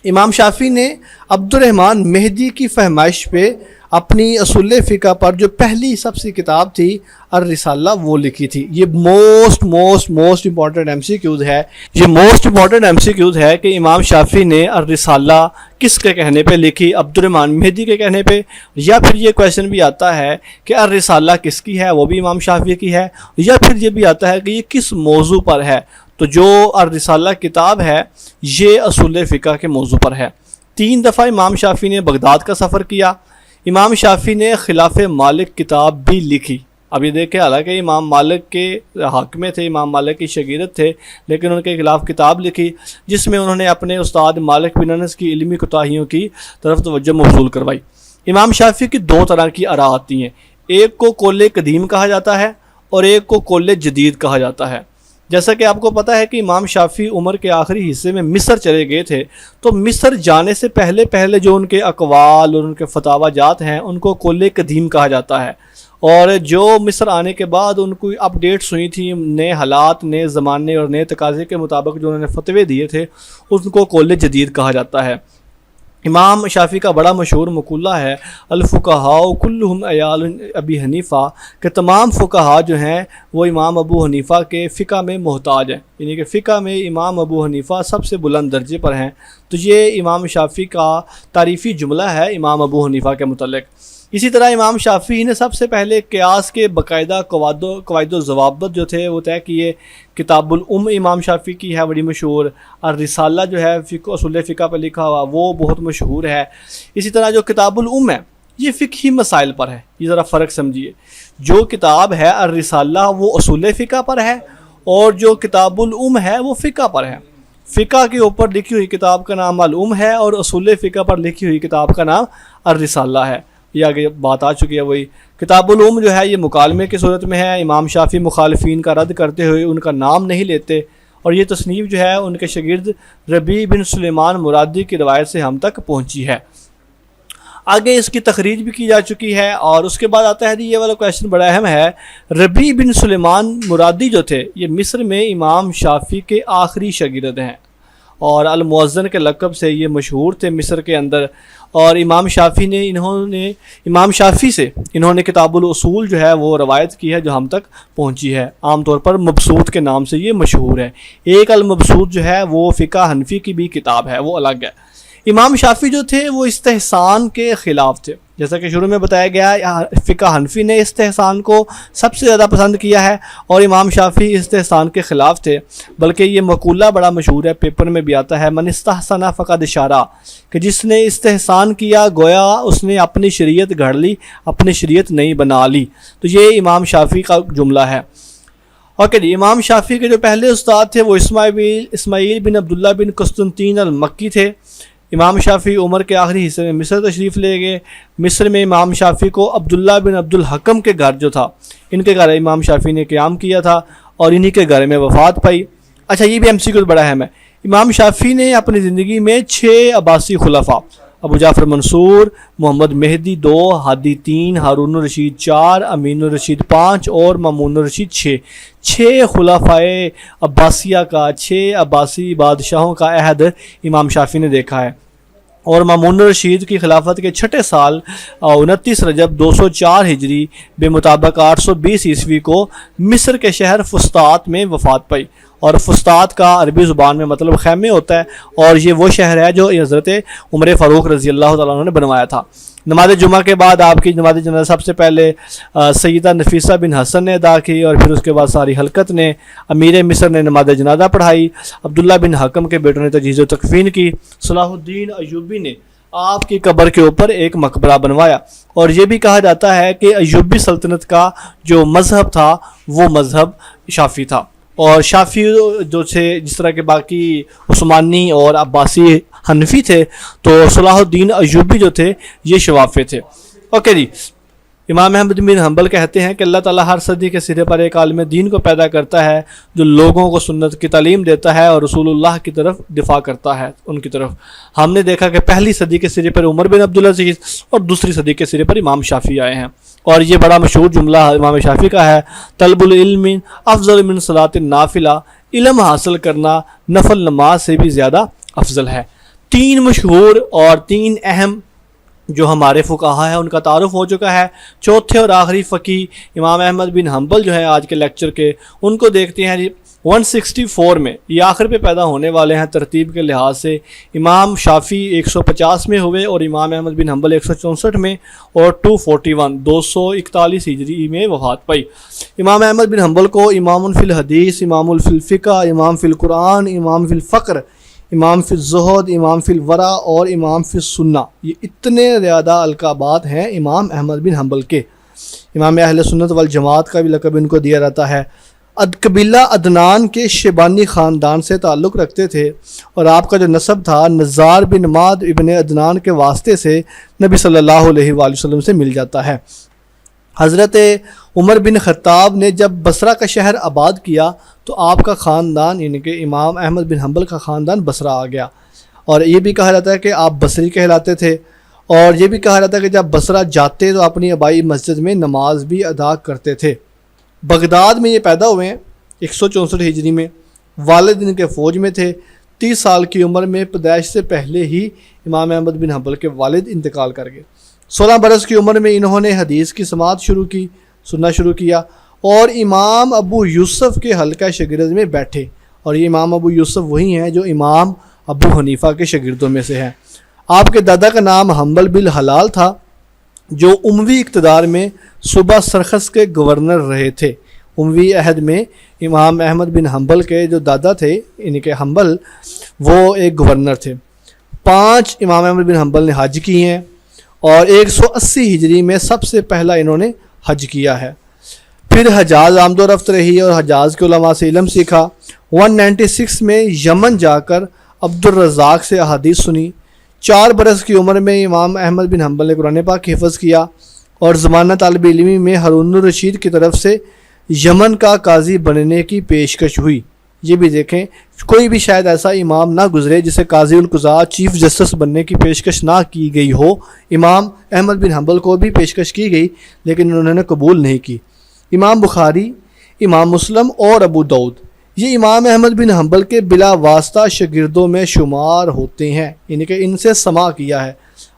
امام شافعی نے عبد الرحمن مہدی کی فہمائش پہ اپنی اصول فقہ پر جو پہلی سب سے کتاب تھی الرسالہ وہ لکھی تھی۔ یہ موسٹ امپورٹنٹ MCQs ہے، یہ موسٹ امپورٹنٹ MCQs ہے کہ امام شافعی نے الرسالہ کس کے کہنے پہ لکھی، عبد الرحمن مہدی کے کہنے پہ، یا پھر یہ کویشچن بھی آتا ہے کہ الرسالہ کس کی ہے، وہ بھی امام شافعی کی ہے، یا پھر یہ بھی آتا ہے کہ یہ کس موضوع پر ہے۔ تو جو الرسالہ کتاب ہے یہ اصول فقہ کے موضوع پر ہے۔ 3 دفعہ امام شافعی نے بغداد کا سفر کیا۔ امام شافعی نے خلاف مالک کتاب بھی لکھی۔ اب یہ دیکھیں حالانکہ امام مالک کے حاکم تھے، امام مالک کی شاگرد تھے، لیکن ان کے خلاف کتاب لکھی جس میں انہوں نے اپنے استاد مالک بن انس کی علمی کوتاہیوں کی طرف توجہ مبذول کروائی۔ امام شافعی کی 2 طرح کی آراء آتی ہیں، ایک کو قول قدیم کہا جاتا ہے اور ایک کو قول جدید کہا جاتا ہے۔ جیسا کہ آپ کو پتہ ہے کہ امام شافعی عمر کے آخری حصے میں مصر چلے گئے تھے، تو مصر جانے سے پہلے جو ان کے اقوال اور ان کے فتاوی جات ہیں ان کو قول قدیم کہا جاتا ہے، اور جو مصر آنے کے بعد ان کو اپڈیٹس ہوئی تھیں، نئے حالات، نئے زمانے اور نئے تقاضے کے مطابق جو انہوں نے فتوے دیے تھے ان کو قول جدید کہا جاتا ہے۔ امام شافعی کا بڑا مشہور مقولہ ہے الفقہاء کلہم عیال ابی حنیفہ، کہ تمام فقہاء جو ہیں وہ امام ابو حنیفہ کے فقہ میں محتاج ہیں، یعنی کہ فقہ میں امام ابو حنیفہ سب سے بلند درجے پر ہیں۔ تو یہ امام شافعی کا تعریفی جملہ ہے امام ابو حنیفہ کے متعلق۔ اسی طرح امام شافعی نے سب سے پہلے قیاس کے باقاعدہ قواعد و ضوابط جو تھے وہ طے کیے۔ کتاب الام امام شافعی کی ہے بڑی مشہور، اور رسالہ جو ہے اصول فقہ پر لکھا ہوا وہ بہت مشہور ہے۔ اسی طرح جو کتاب الام ہے یہ فقہی مسائل پر ہے، یہ ذرا فرق سمجھیے۔ جو کتاب ہے الرسالہ وہ اصول فقہ پر ہے، اور جو کتاب الام ہے وہ فقہ پر ہے۔ فقہ کے اوپر لکھی ہوئی کتاب کا نام الام ہے اور اصول فقہ پر لکھی ہوئی کتاب کا نام الرسالہ ہے۔ یہ آگے بات آ چکی ہے وہی۔ کتاب الام جو ہے یہ مکالمے کی صورت میں ہے، امام شافعی مخالفین کا رد کرتے ہوئے ان کا نام نہیں لیتے، اور یہ تصنیف جو ہے ان کے شاگرد ربیع بن سلیمان مرادی کی روایت سے ہم تک پہنچی ہے۔ آگے اس کی تخریج بھی کی جا چکی ہے، اور اس کے بعد آتا ہے یہ والا کویشچن بڑا اہم ہے۔ ربیع بن سلیمان مرادی جو تھے یہ مصر میں امام شافعی کے آخری شاگرد ہیں، اور المؤذن کے لقب سے یہ مشہور تھے مصر کے اندر، اور امام شافعی سے انہوں نے کتاب الاصول جو ہے وہ روایت کی ہے جو ہم تک پہنچی ہے۔ عام طور پر مبسوط کے نام سے یہ مشہور ہے۔ ایک المبسوط جو ہے وہ فقہ حنفی کی بھی کتاب ہے، وہ الگ ہے۔ امام شافعی جو تھے وہ استحسان کے خلاف تھے، جیسا کہ شروع میں بتایا گیا، فقہ حنفی نے استحسان کو سب سے زیادہ پسند کیا ہے، اور امام شافعی استحسان کے خلاف تھے۔ بلکہ یہ مقولہ بڑا مشہور ہے، پیپر میں بھی آتا ہے، من استحسن فقد شرع، کہ جس نے استحسان کیا گویا اس نے اپنی شریعت گھڑ لی، اپنی شریعت نئی بنا لی۔ تو یہ امام شافعی کا جملہ ہے۔ اوکے جی، امام شافعی کے جو پہلے استاد تھے وہ اسماعیل بن عبداللہ بن قسطنطین المکی تھے۔ امام شافعی عمر کے آخری حصے میں مصر تشریف لے گئے۔ مصر میں امام شافعی کو عبداللہ بن عبد الحکم کے گھر جو تھا، ان کے گھر امام شافعی نے قیام کیا تھا، اور انہی کے گھر میں وفات پائی۔ اچھا، یہ بھی MCQ بڑا اہم ہے۔ امام شافعی نے اپنی زندگی میں 6 عباسی خلفاء، ابو جعفر منصور، محمد مہدی 2، ہادی 3، ہارون الرشید 4، امین الرشید 5 اور مامون الرشید 6 خلفائے عباسیہ کا، 6 عباسی بادشاہوں کا عہد امام شافعی نے دیکھا ہے۔ اور مامون الرشید کی خلافت کے 6 سال 29 رجب 204 ہجری بے مطابق 820 عیسوی کو مصر کے شہر فسطاط میں وفات پائی، اور فسطاط کا عربی زبان میں مطلب خیمے ہوتا ہے، اور یہ وہ شہر ہے جو حضرت عمر فاروق رضی اللہ تعالیٰ عنہ نے بنوایا تھا۔ نماز جمعہ کے بعد آپ کی نماز جنازہ سب سے پہلے سیدہ نفیسہ بن حسن نے ادا کی، اور پھر اس کے بعد ساری حلقت نے، امیر مصر نے نماز جنازہ پڑھائی، عبداللہ بن حکم کے بیٹوں نے تجہیز و تکفین کی، صلاح الدین ایوبی نے آپ کی قبر کے اوپر ایک مقبرہ بنوایا۔ اور یہ بھی کہا جاتا ہے کہ ایوبی سلطنت کا جو مذہب تھا وہ مذہب شافعی تھا، اور شافعی جو تھے جس طرح کے باقی عثمانی اور عباسی حنفی تھے، تو صلاح الدین ایوبی جو تھے یہ شوافی تھے۔ اوکے جی، امام احمد بن حنبل کہتے ہیں کہ اللہ تعالیٰ ہر صدی کے سرے پر ایک عالم دین کو پیدا کرتا ہے جو لوگوں کو سنت کی تعلیم دیتا ہے اور رسول اللہ کی طرف دفاع کرتا ہے ان کی طرف۔ ہم نے دیکھا کہ پہلی صدی کے سرے پر عمر بن عبدالعزیز اور دوسری صدی کے سرے پر امام شافعی آئے ہیں، اور یہ بڑا مشہور جملہ امام شافعی کا ہے، طلب العلم افضل من صلاۃ النافلہ، علم حاصل کرنا نفل نماز سے بھی زیادہ افضل ہے۔ 3 مشہور اور 3 اہم جو ہمارے فقہا ہیں ان کا تعارف ہو چکا ہے۔ چوتھے اور آخری فقی امام احمد بن حنبل جو ہیں آج کے لیکچر کے، ان کو دیکھتے ہیں جی 164 میں، یہ آخر پہ پیدا ہونے والے ہیں ترتیب کے لحاظ سے۔ امام شافعی 150 میں ہوئے، اور امام احمد بن حنبل 164 میں، اور 241 ہجری میں وفات پائی۔ امام احمد بن حنبل کو امام فی الحدیث، امام فی الفقہ، امام فی القرآن، امام فی الفقر، امام فی الزہد، امام فی الورع اور امام فی السنہ، یہ اتنے زیادہ القابات ہیں امام احمد بن حنبل کے۔ امام اہل سنت والجماعت کا بھی لقب ان کو دیا جاتا ہے۔ قبیلہ عدنان کے شیبانی خاندان سے تعلق رکھتے تھے، اور آپ کا جو نسب تھا نزار بن ماد ابن عدنان کے واسطے سے نبی صلی اللہ علیہ وآلہ وسلم سے مل جاتا ہے۔ حضرت عمر بن خطاب نے جب بصرہ کا شہر آباد کیا تو آپ کا خاندان یعنی کہ امام احمد بن حنبل کا خاندان بصرہ آ گیا، اور یہ بھی کہا جاتا ہے کہ آپ بصری کہلاتے تھے، اور یہ بھی کہا جاتا ہے کہ جب بصرہ جاتے تو اپنی آبائی مسجد میں نماز بھی ادا کرتے تھے۔ بغداد میں یہ پیدا ہوئے ہیں 164 ہجری میں، والد ان کے فوج میں تھے۔ 30 سال کی عمر میں پیدائش سے پہلے ہی امام احمد بن حنبل کے والد انتقال کر گئے۔ 16 برس کی عمر میں انہوں نے حدیث کی سماعت سننا شروع کیا، اور امام ابو یوسف کے حلقہ شاگرد میں بیٹھے، اور یہ امام ابو یوسف وہی ہیں جو امام ابو حنیفہ کے شاگردوں میں سے ہیں۔ آپ کے دادا کا نام حنبل بن حلال تھا، جو اموی اقتدار میں صوبہ سرخس کے گورنر رہے تھے۔ اموی عہد میں امام احمد بن حنبل کے جو دادا تھے یعنی کہ حنبل، وہ ایک گورنر تھے۔ 5 امام احمد بن حنبل نے حج کی ہیں، اور 180 ہجری میں سب سے پہلا انہوں نے حج کیا ہے۔ پھر حجاز آمد و رفت رہی اور حجاز کے علماء سے علم سیکھا۔ 196 میں یمن جا کر عبد الرزاق سے احادیث سنی۔ 4 برس کی عمر میں امام احمد بن حنبل نے قرآن پاک حفظ کیا، اور زمانہ طالب علمی میں ہارون الرشید کی طرف سے یمن کا قاضی بننے کی پیشکش ہوئی۔ یہ بھی دیکھیں، کوئی بھی شاید ایسا امام نہ گزرے جسے قاضی القضاء چیف جسٹس بننے کی پیشکش نہ کی گئی ہو۔ امام احمد بن حنبل کو بھی پیشکش کی گئی لیکن انہوں نے قبول نہیں کی۔ امام بخاری، امام مسلم اور ابو داؤد یہ امام احمد بن حنبل کے بلا واسطہ شاگردوں میں شمار ہوتے ہیں، یعنی کہ ان سے سماع کیا ہے۔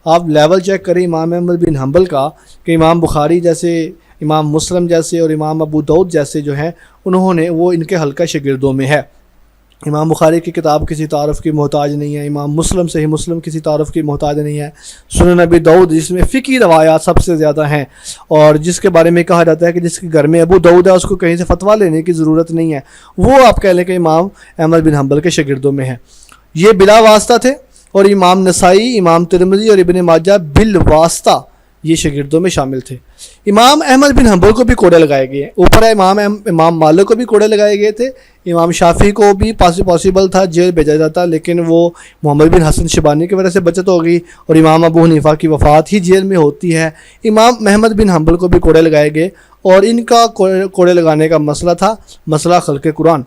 آپ لیول چیک کریں امام احمد بن حنبل کا کہ امام بخاری جیسے، امام مسلم جیسے اور امام ابو داؤد جیسے جو ہیں انہوں نے، وہ ان کے حلقہ شاگردوں میں ہے۔ امام بخاری کی کتاب کسی تعارف کی محتاج نہیں ہے، امام مسلم صحیح مسلم کسی تعارف کی محتاج نہیں ہے، سنن ابی داؤد جس میں فقہی روایات سب سے زیادہ ہیں اور جس کے بارے میں کہا جاتا ہے کہ جس کے گھر میں ابو داؤد ہے اس کو کہیں سے فتویٰ لینے کی ضرورت نہیں ہے، وہ آپ کہہ لیں کہ امام احمد بن حنبل کے شاگردوں میں ہے۔ یہ بلا واسطہ تھے، اور امام نسائی، امام ترمذی اور ابن ماجہ بالواسطہ یہ شاگردوں میں شامل تھے۔ امام احمد بن حنبل کو بھی کوڑے لگائے گئے ہیں، اوپر ہے امام مالک کو بھی کوڑے لگائے گئے تھے، امام شافعی کو بھی پاسبل تھا جیل بھیجا جاتا لیکن وہ محمد بن حسن شیبانی کی وجہ سے بچت ہو گئی، اور امام ابو حنیفہ کی وفات ہی جیل میں ہوتی ہے۔ امام احمد بن حنبل کو بھی کوڑے لگائے گئے، اور ان کا کوڑے لگانے کا مسئلہ تھا مسئلہ خلق قرآن۔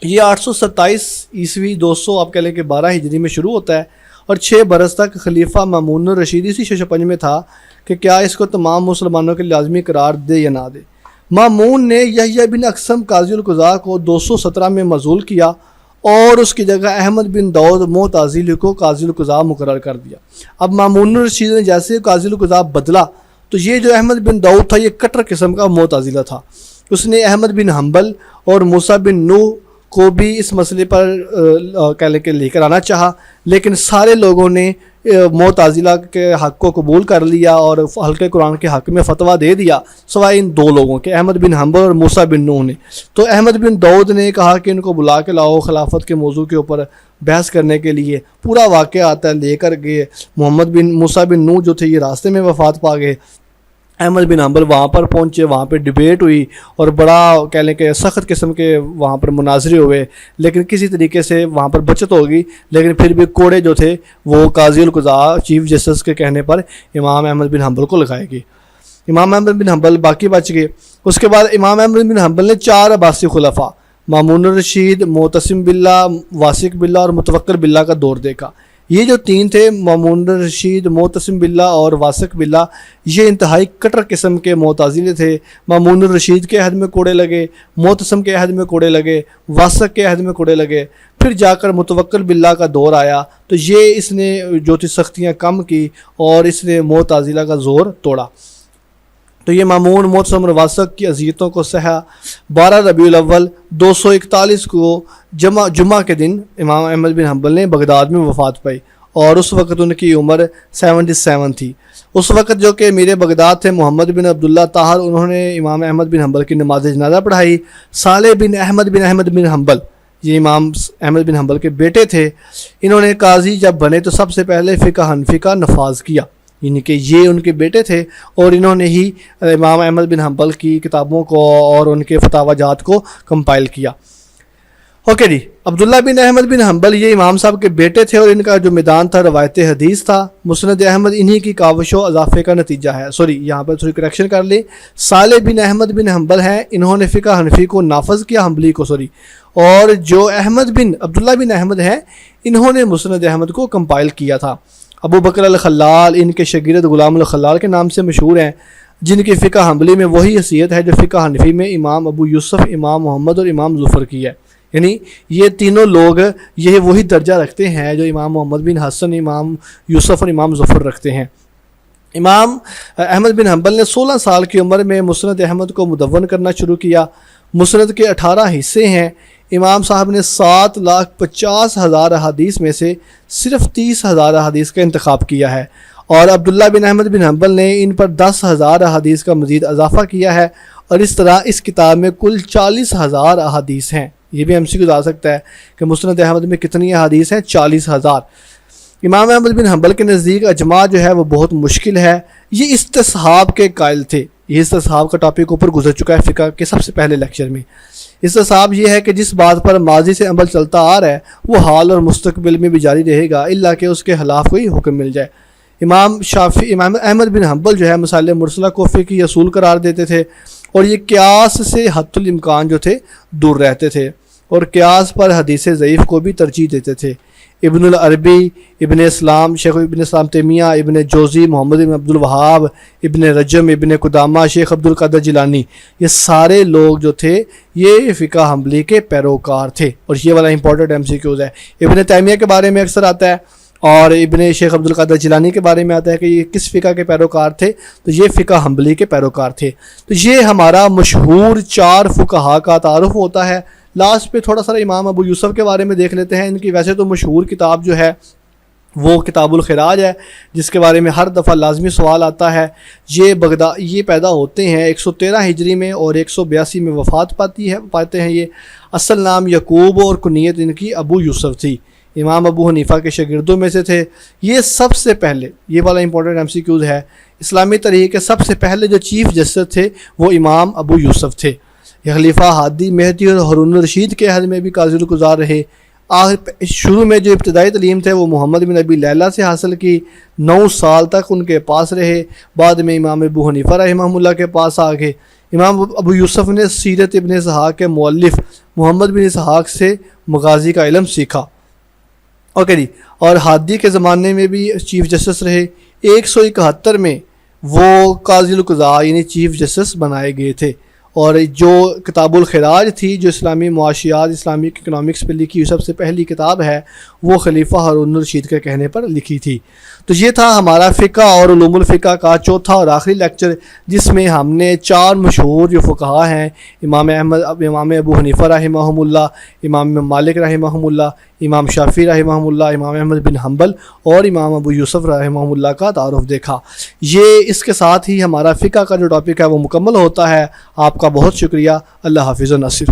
یہ 827 عیسوی 200 آپ کہہ لیں کہ 12 ہجری میں شروع ہوتا ہے، اور 6 برس تک خلیفہ مامون الرشید اسی ششپنج میں تھا کہ کیا اس کو تمام مسلمانوں کے لازمی قرار دے یا نہ دے۔ مامون نے یحییٰ بن اقسم قاضی القضاء کو 217 میں معزول کیا اور اس کی جگہ احمد بن داؤد معتزلی کو قاضی القضاء مقرر کر دیا۔ اب مامون الرشید نے جیسے قاضی القضاء بدلا تو یہ جو احمد بن داؤد تھا یہ کٹر قسم کا معتزلہ تھا، اس نے احمد بن حنبل اور موسیٰ بن نوح کو بھی اس مسئلے پر کہہ لیں کہ لے کر آنا چاہا، لیکن سارے لوگوں نے معتزلہ کے حق کو قبول کر لیا اور حلقہ قرآن کے حق میں فتویٰ دے دیا، سوائے ان 2 لوگوں کے، احمد بن حنبل اور موسیٰ بن نوح نے۔ تو احمد بن داؤد نے کہا کہ ان کو بلا کے لاؤ خلافت کے موضوع کے اوپر بحث کرنے کے لیے۔ پورا واقعہ آتا ہے، لے کر گئے، موسیٰ بن نوح جو تھے یہ راستے میں وفات پا گئے، احمد بن حنبل وہاں پر پہنچے، وہاں پہ ڈیبیٹ ہوئی اور بڑا کہہ لیں کہ سخت قسم کے وہاں پر مناظرے ہوئے، لیکن کسی طریقے سے وہاں پر بچت ہوگی، لیکن پھر بھی کوڑے جو تھے وہ قاضی القضاء چیف جسٹس کے کہنے پر امام احمد بن حنبل کو لگائے گی۔ امام احمد بن حنبل باقی بچ گئے۔ اس کے بعد امام احمد بن حنبل نے 4 عباسی خلفاء مامون الرشید، معتصم باللہ، واثق باللہ اور متوکل باللہ کا دور دیکھا۔ یہ جو 3 تھے، مامون الرشید، معتصم باللہ اور واثق باللہ، یہ انتہائی کٹر قسم کے معتزلے تھے۔ مامون الرشید کے عہد میں کوڑے لگے، معتصم کے عہد میں کوڑے لگے، واثق کے عہد میں کوڑے لگے، پھر جا کر متوکل باللہ کا دور آیا تو یہ اس نے جو تھی سختیاں کم کی اور اس نے معتزلہ کا زور توڑا۔ تو یہ مامون، معتصم اور واثق کی اذیتوں کو سہا۔ 12 ربیع الاول 241 کو جمعہ کے دن امام احمد بن حنبل نے بغداد میں وفات پائی، اور اس وقت ان کی عمر 77 تھی۔ اس وقت جو کہ امیر بغداد تھے محمد بن عبداللہ طاہر، انہوں نے امام احمد بن حنبل کی نماز جنازہ پڑھائی۔ صالح بن احمد بن حنبل، یہ امام احمد بن حنبل کے بیٹے تھے، انہوں نے قاضی جب بنے تو سب سے پہلے فقہ حنفی کا نفاذ کیا، یعنی کہ یہ ان کے بیٹے تھے اور انہوں نے ہی امام احمد بن حنبل کی کتابوں کو اور ان کے فتاوی جات کو کمپائل کیا۔ اوکے جی، عبداللہ بن احمد بن حنبل یہ امام صاحب کے بیٹے تھے اور ان کا جو میدان تھا روایت حدیث تھا۔ مسند احمد انہی کی کاوش و اضافے کا نتیجہ ہے، یہاں پر تھوڑی کریکشن کر لی، صالح بن احمد بن حنبل ہیں، انہوں نے فقہ حنفی کو نافذ کیا، حنبلی کو اور جو عبداللہ بن احمد ہیں انہوں نے مسند احمد کو کمپائل کیا تھا۔ ابو بکر الخلال ان کے شاگرد غلام الخلال کے نام سے مشہور ہیں، جن کی فقہ حنبلی میں وہی حیثیت ہے جو فقہ حنفی میں امام ابو یوسف، امام محمد اور امام ظفر کی ہے، یعنی یہ تینوں لوگ یہ وہی درجہ رکھتے ہیں جو امام محمد بن حسن، امام یوسف اور امام ظفر رکھتے ہیں۔ امام احمد بن حنبل نے 16 سال کی عمر میں مسند احمد کو مدون کرنا شروع کیا۔ مسند کے 18 حصے ہیں۔ امام صاحب نے 7,50,000 احادیث میں سے صرف 30,000 احادیث کا انتخاب کیا ہے، اور عبداللہ بن احمد بن حنبل نے ان پر 10,000 احادیث کا مزید اضافہ کیا ہے، اور اس طرح اس کتاب میں کل 40,000 احادیث ہیں۔ یہ بھی ہم سے گزار سکتا ہے کہ مسند احمد میں کتنی احادیث ہیں، 40,000۔ امام احمد بن حنبل کے نزدیک اجماع جو ہے وہ بہت مشکل ہے۔ یہ استصحاب کے قائل تھے، یہ استصحاب کا ٹاپک اوپر گزر چکا ہے فقہ کے سب سے پہلے لیکچر میں۔ استصحاب یہ ہے کہ جس بات پر ماضی سے عمل چلتا آ رہا ہے وہ حال اور مستقبل میں بھی جاری رہے گا، الا کہ اس کے خلاف کوئی حکم مل جائے۔ امام احمد بن حنبل جو ہے مسائل مرسلہ کو فقہی اصول قرار دیتے تھے، اور یہ قیاس سے حد الامکان جو تھے دور رہتے تھے۔ اور قیاس پر حدیث ضعیف کو بھی ترجیح دیتے تھے۔ ابن العربی، ابن اسلام، شیخ ابن اسلام تیمیہ، ابن جوزی، محمد بن عبد الوہاب، ابن رجب، ابن قدامہ، شیخ عبد القادر جیلانی، یہ سارے لوگ جو تھے یہ فقہ حنبلی کے پیروکار تھے۔ اور یہ والا امپورٹنٹ MCQs ہے۔ ابن تیمیہ کے بارے میں اکثر آتا ہے اور ابن شیخ عبد القادر جیلانی کے بارے میں آتا ہے کہ یہ کس فقہ کے پیروکار تھے، تو یہ فقہ حنبلی کے پیروکار تھے۔ تو یہ ہمارا مشہور 4 فقہا کا تعارف ہوتا ہے۔ لاسٹ پہ تھوڑا سا امام ابو یوسف کے بارے میں دیکھ لیتے ہیں۔ ان کی ویسے تو مشہور کتاب جو ہے وہ کتاب الخراج ہے، جس کے بارے میں ہر دفعہ لازمی سوال آتا ہے۔ یہ پیدا ہوتے ہیں 113 ہجری میں اور 182 میں وفات پاتے ہیں۔ یہ اصل نام یعقوب اور کنیت ان کی ابو یوسف تھی۔ امام ابو حنیفہ کے شاگردوں میں سے تھے۔ یہ سب سے پہلے، یہ والا امپورٹنٹ MCQs ہے، اسلامی تاریخ کے سب سے پہلے جو چیف جسٹس تھے وہ امام ابو یوسف تھے۔ یہ خلیفہ ہادی، مہدی اور ہارون الرشید کے عہد میں بھی قاضی القضات رہے۔ شروع میں جو ابتدائی تعلیم تھے وہ محمد بن ابی لیلہ سے حاصل کی، 9 سال تک ان کے پاس رہے۔ بعد میں امام ابو حنیفہ رحمہ اللہ کے پاس آ گئے۔ امام ابو یوسف نے سیرت ابن اسحاق کے مؤلف محمد بن اسحاق سے مغازی کا علم سیکھا۔ اوکے جی، اور ہادی کے زمانے میں بھی چیف جسٹس رہے۔ 171 میں وہ قاضی القضاء یعنی چیف جسٹس بنائے گئے تھے۔ اور جو کتاب الخراج تھی، جو اسلامی معاشیات، اسلامک اکنامکس پہ لکھی سب سے پہلی کتاب ہے، وہ خلیفہ ہارون الرشید کے کہنے پر لکھی تھی۔ تو یہ تھا ہمارا فقہ اور علوم الفقہ کا چوتھا اور آخری لیکچر، جس میں ہم نے 4 مشہور جو فقہا ہیں، امام ابو حنیفہ رحمہ اللہ، امام مالک رحمہ اللہ، امام شافعی رحمہ اللہ، امام احمد بن حنبل اور امام ابو یوسف رحمہ اللہ کا تعارف دیکھا۔ یہ اس کے ساتھ ہی ہمارا فقہ کا جو ٹاپک ہے وہ مکمل ہوتا ہے۔ آپ کا بہت شکریہ۔ اللہ حافظ و ناصر۔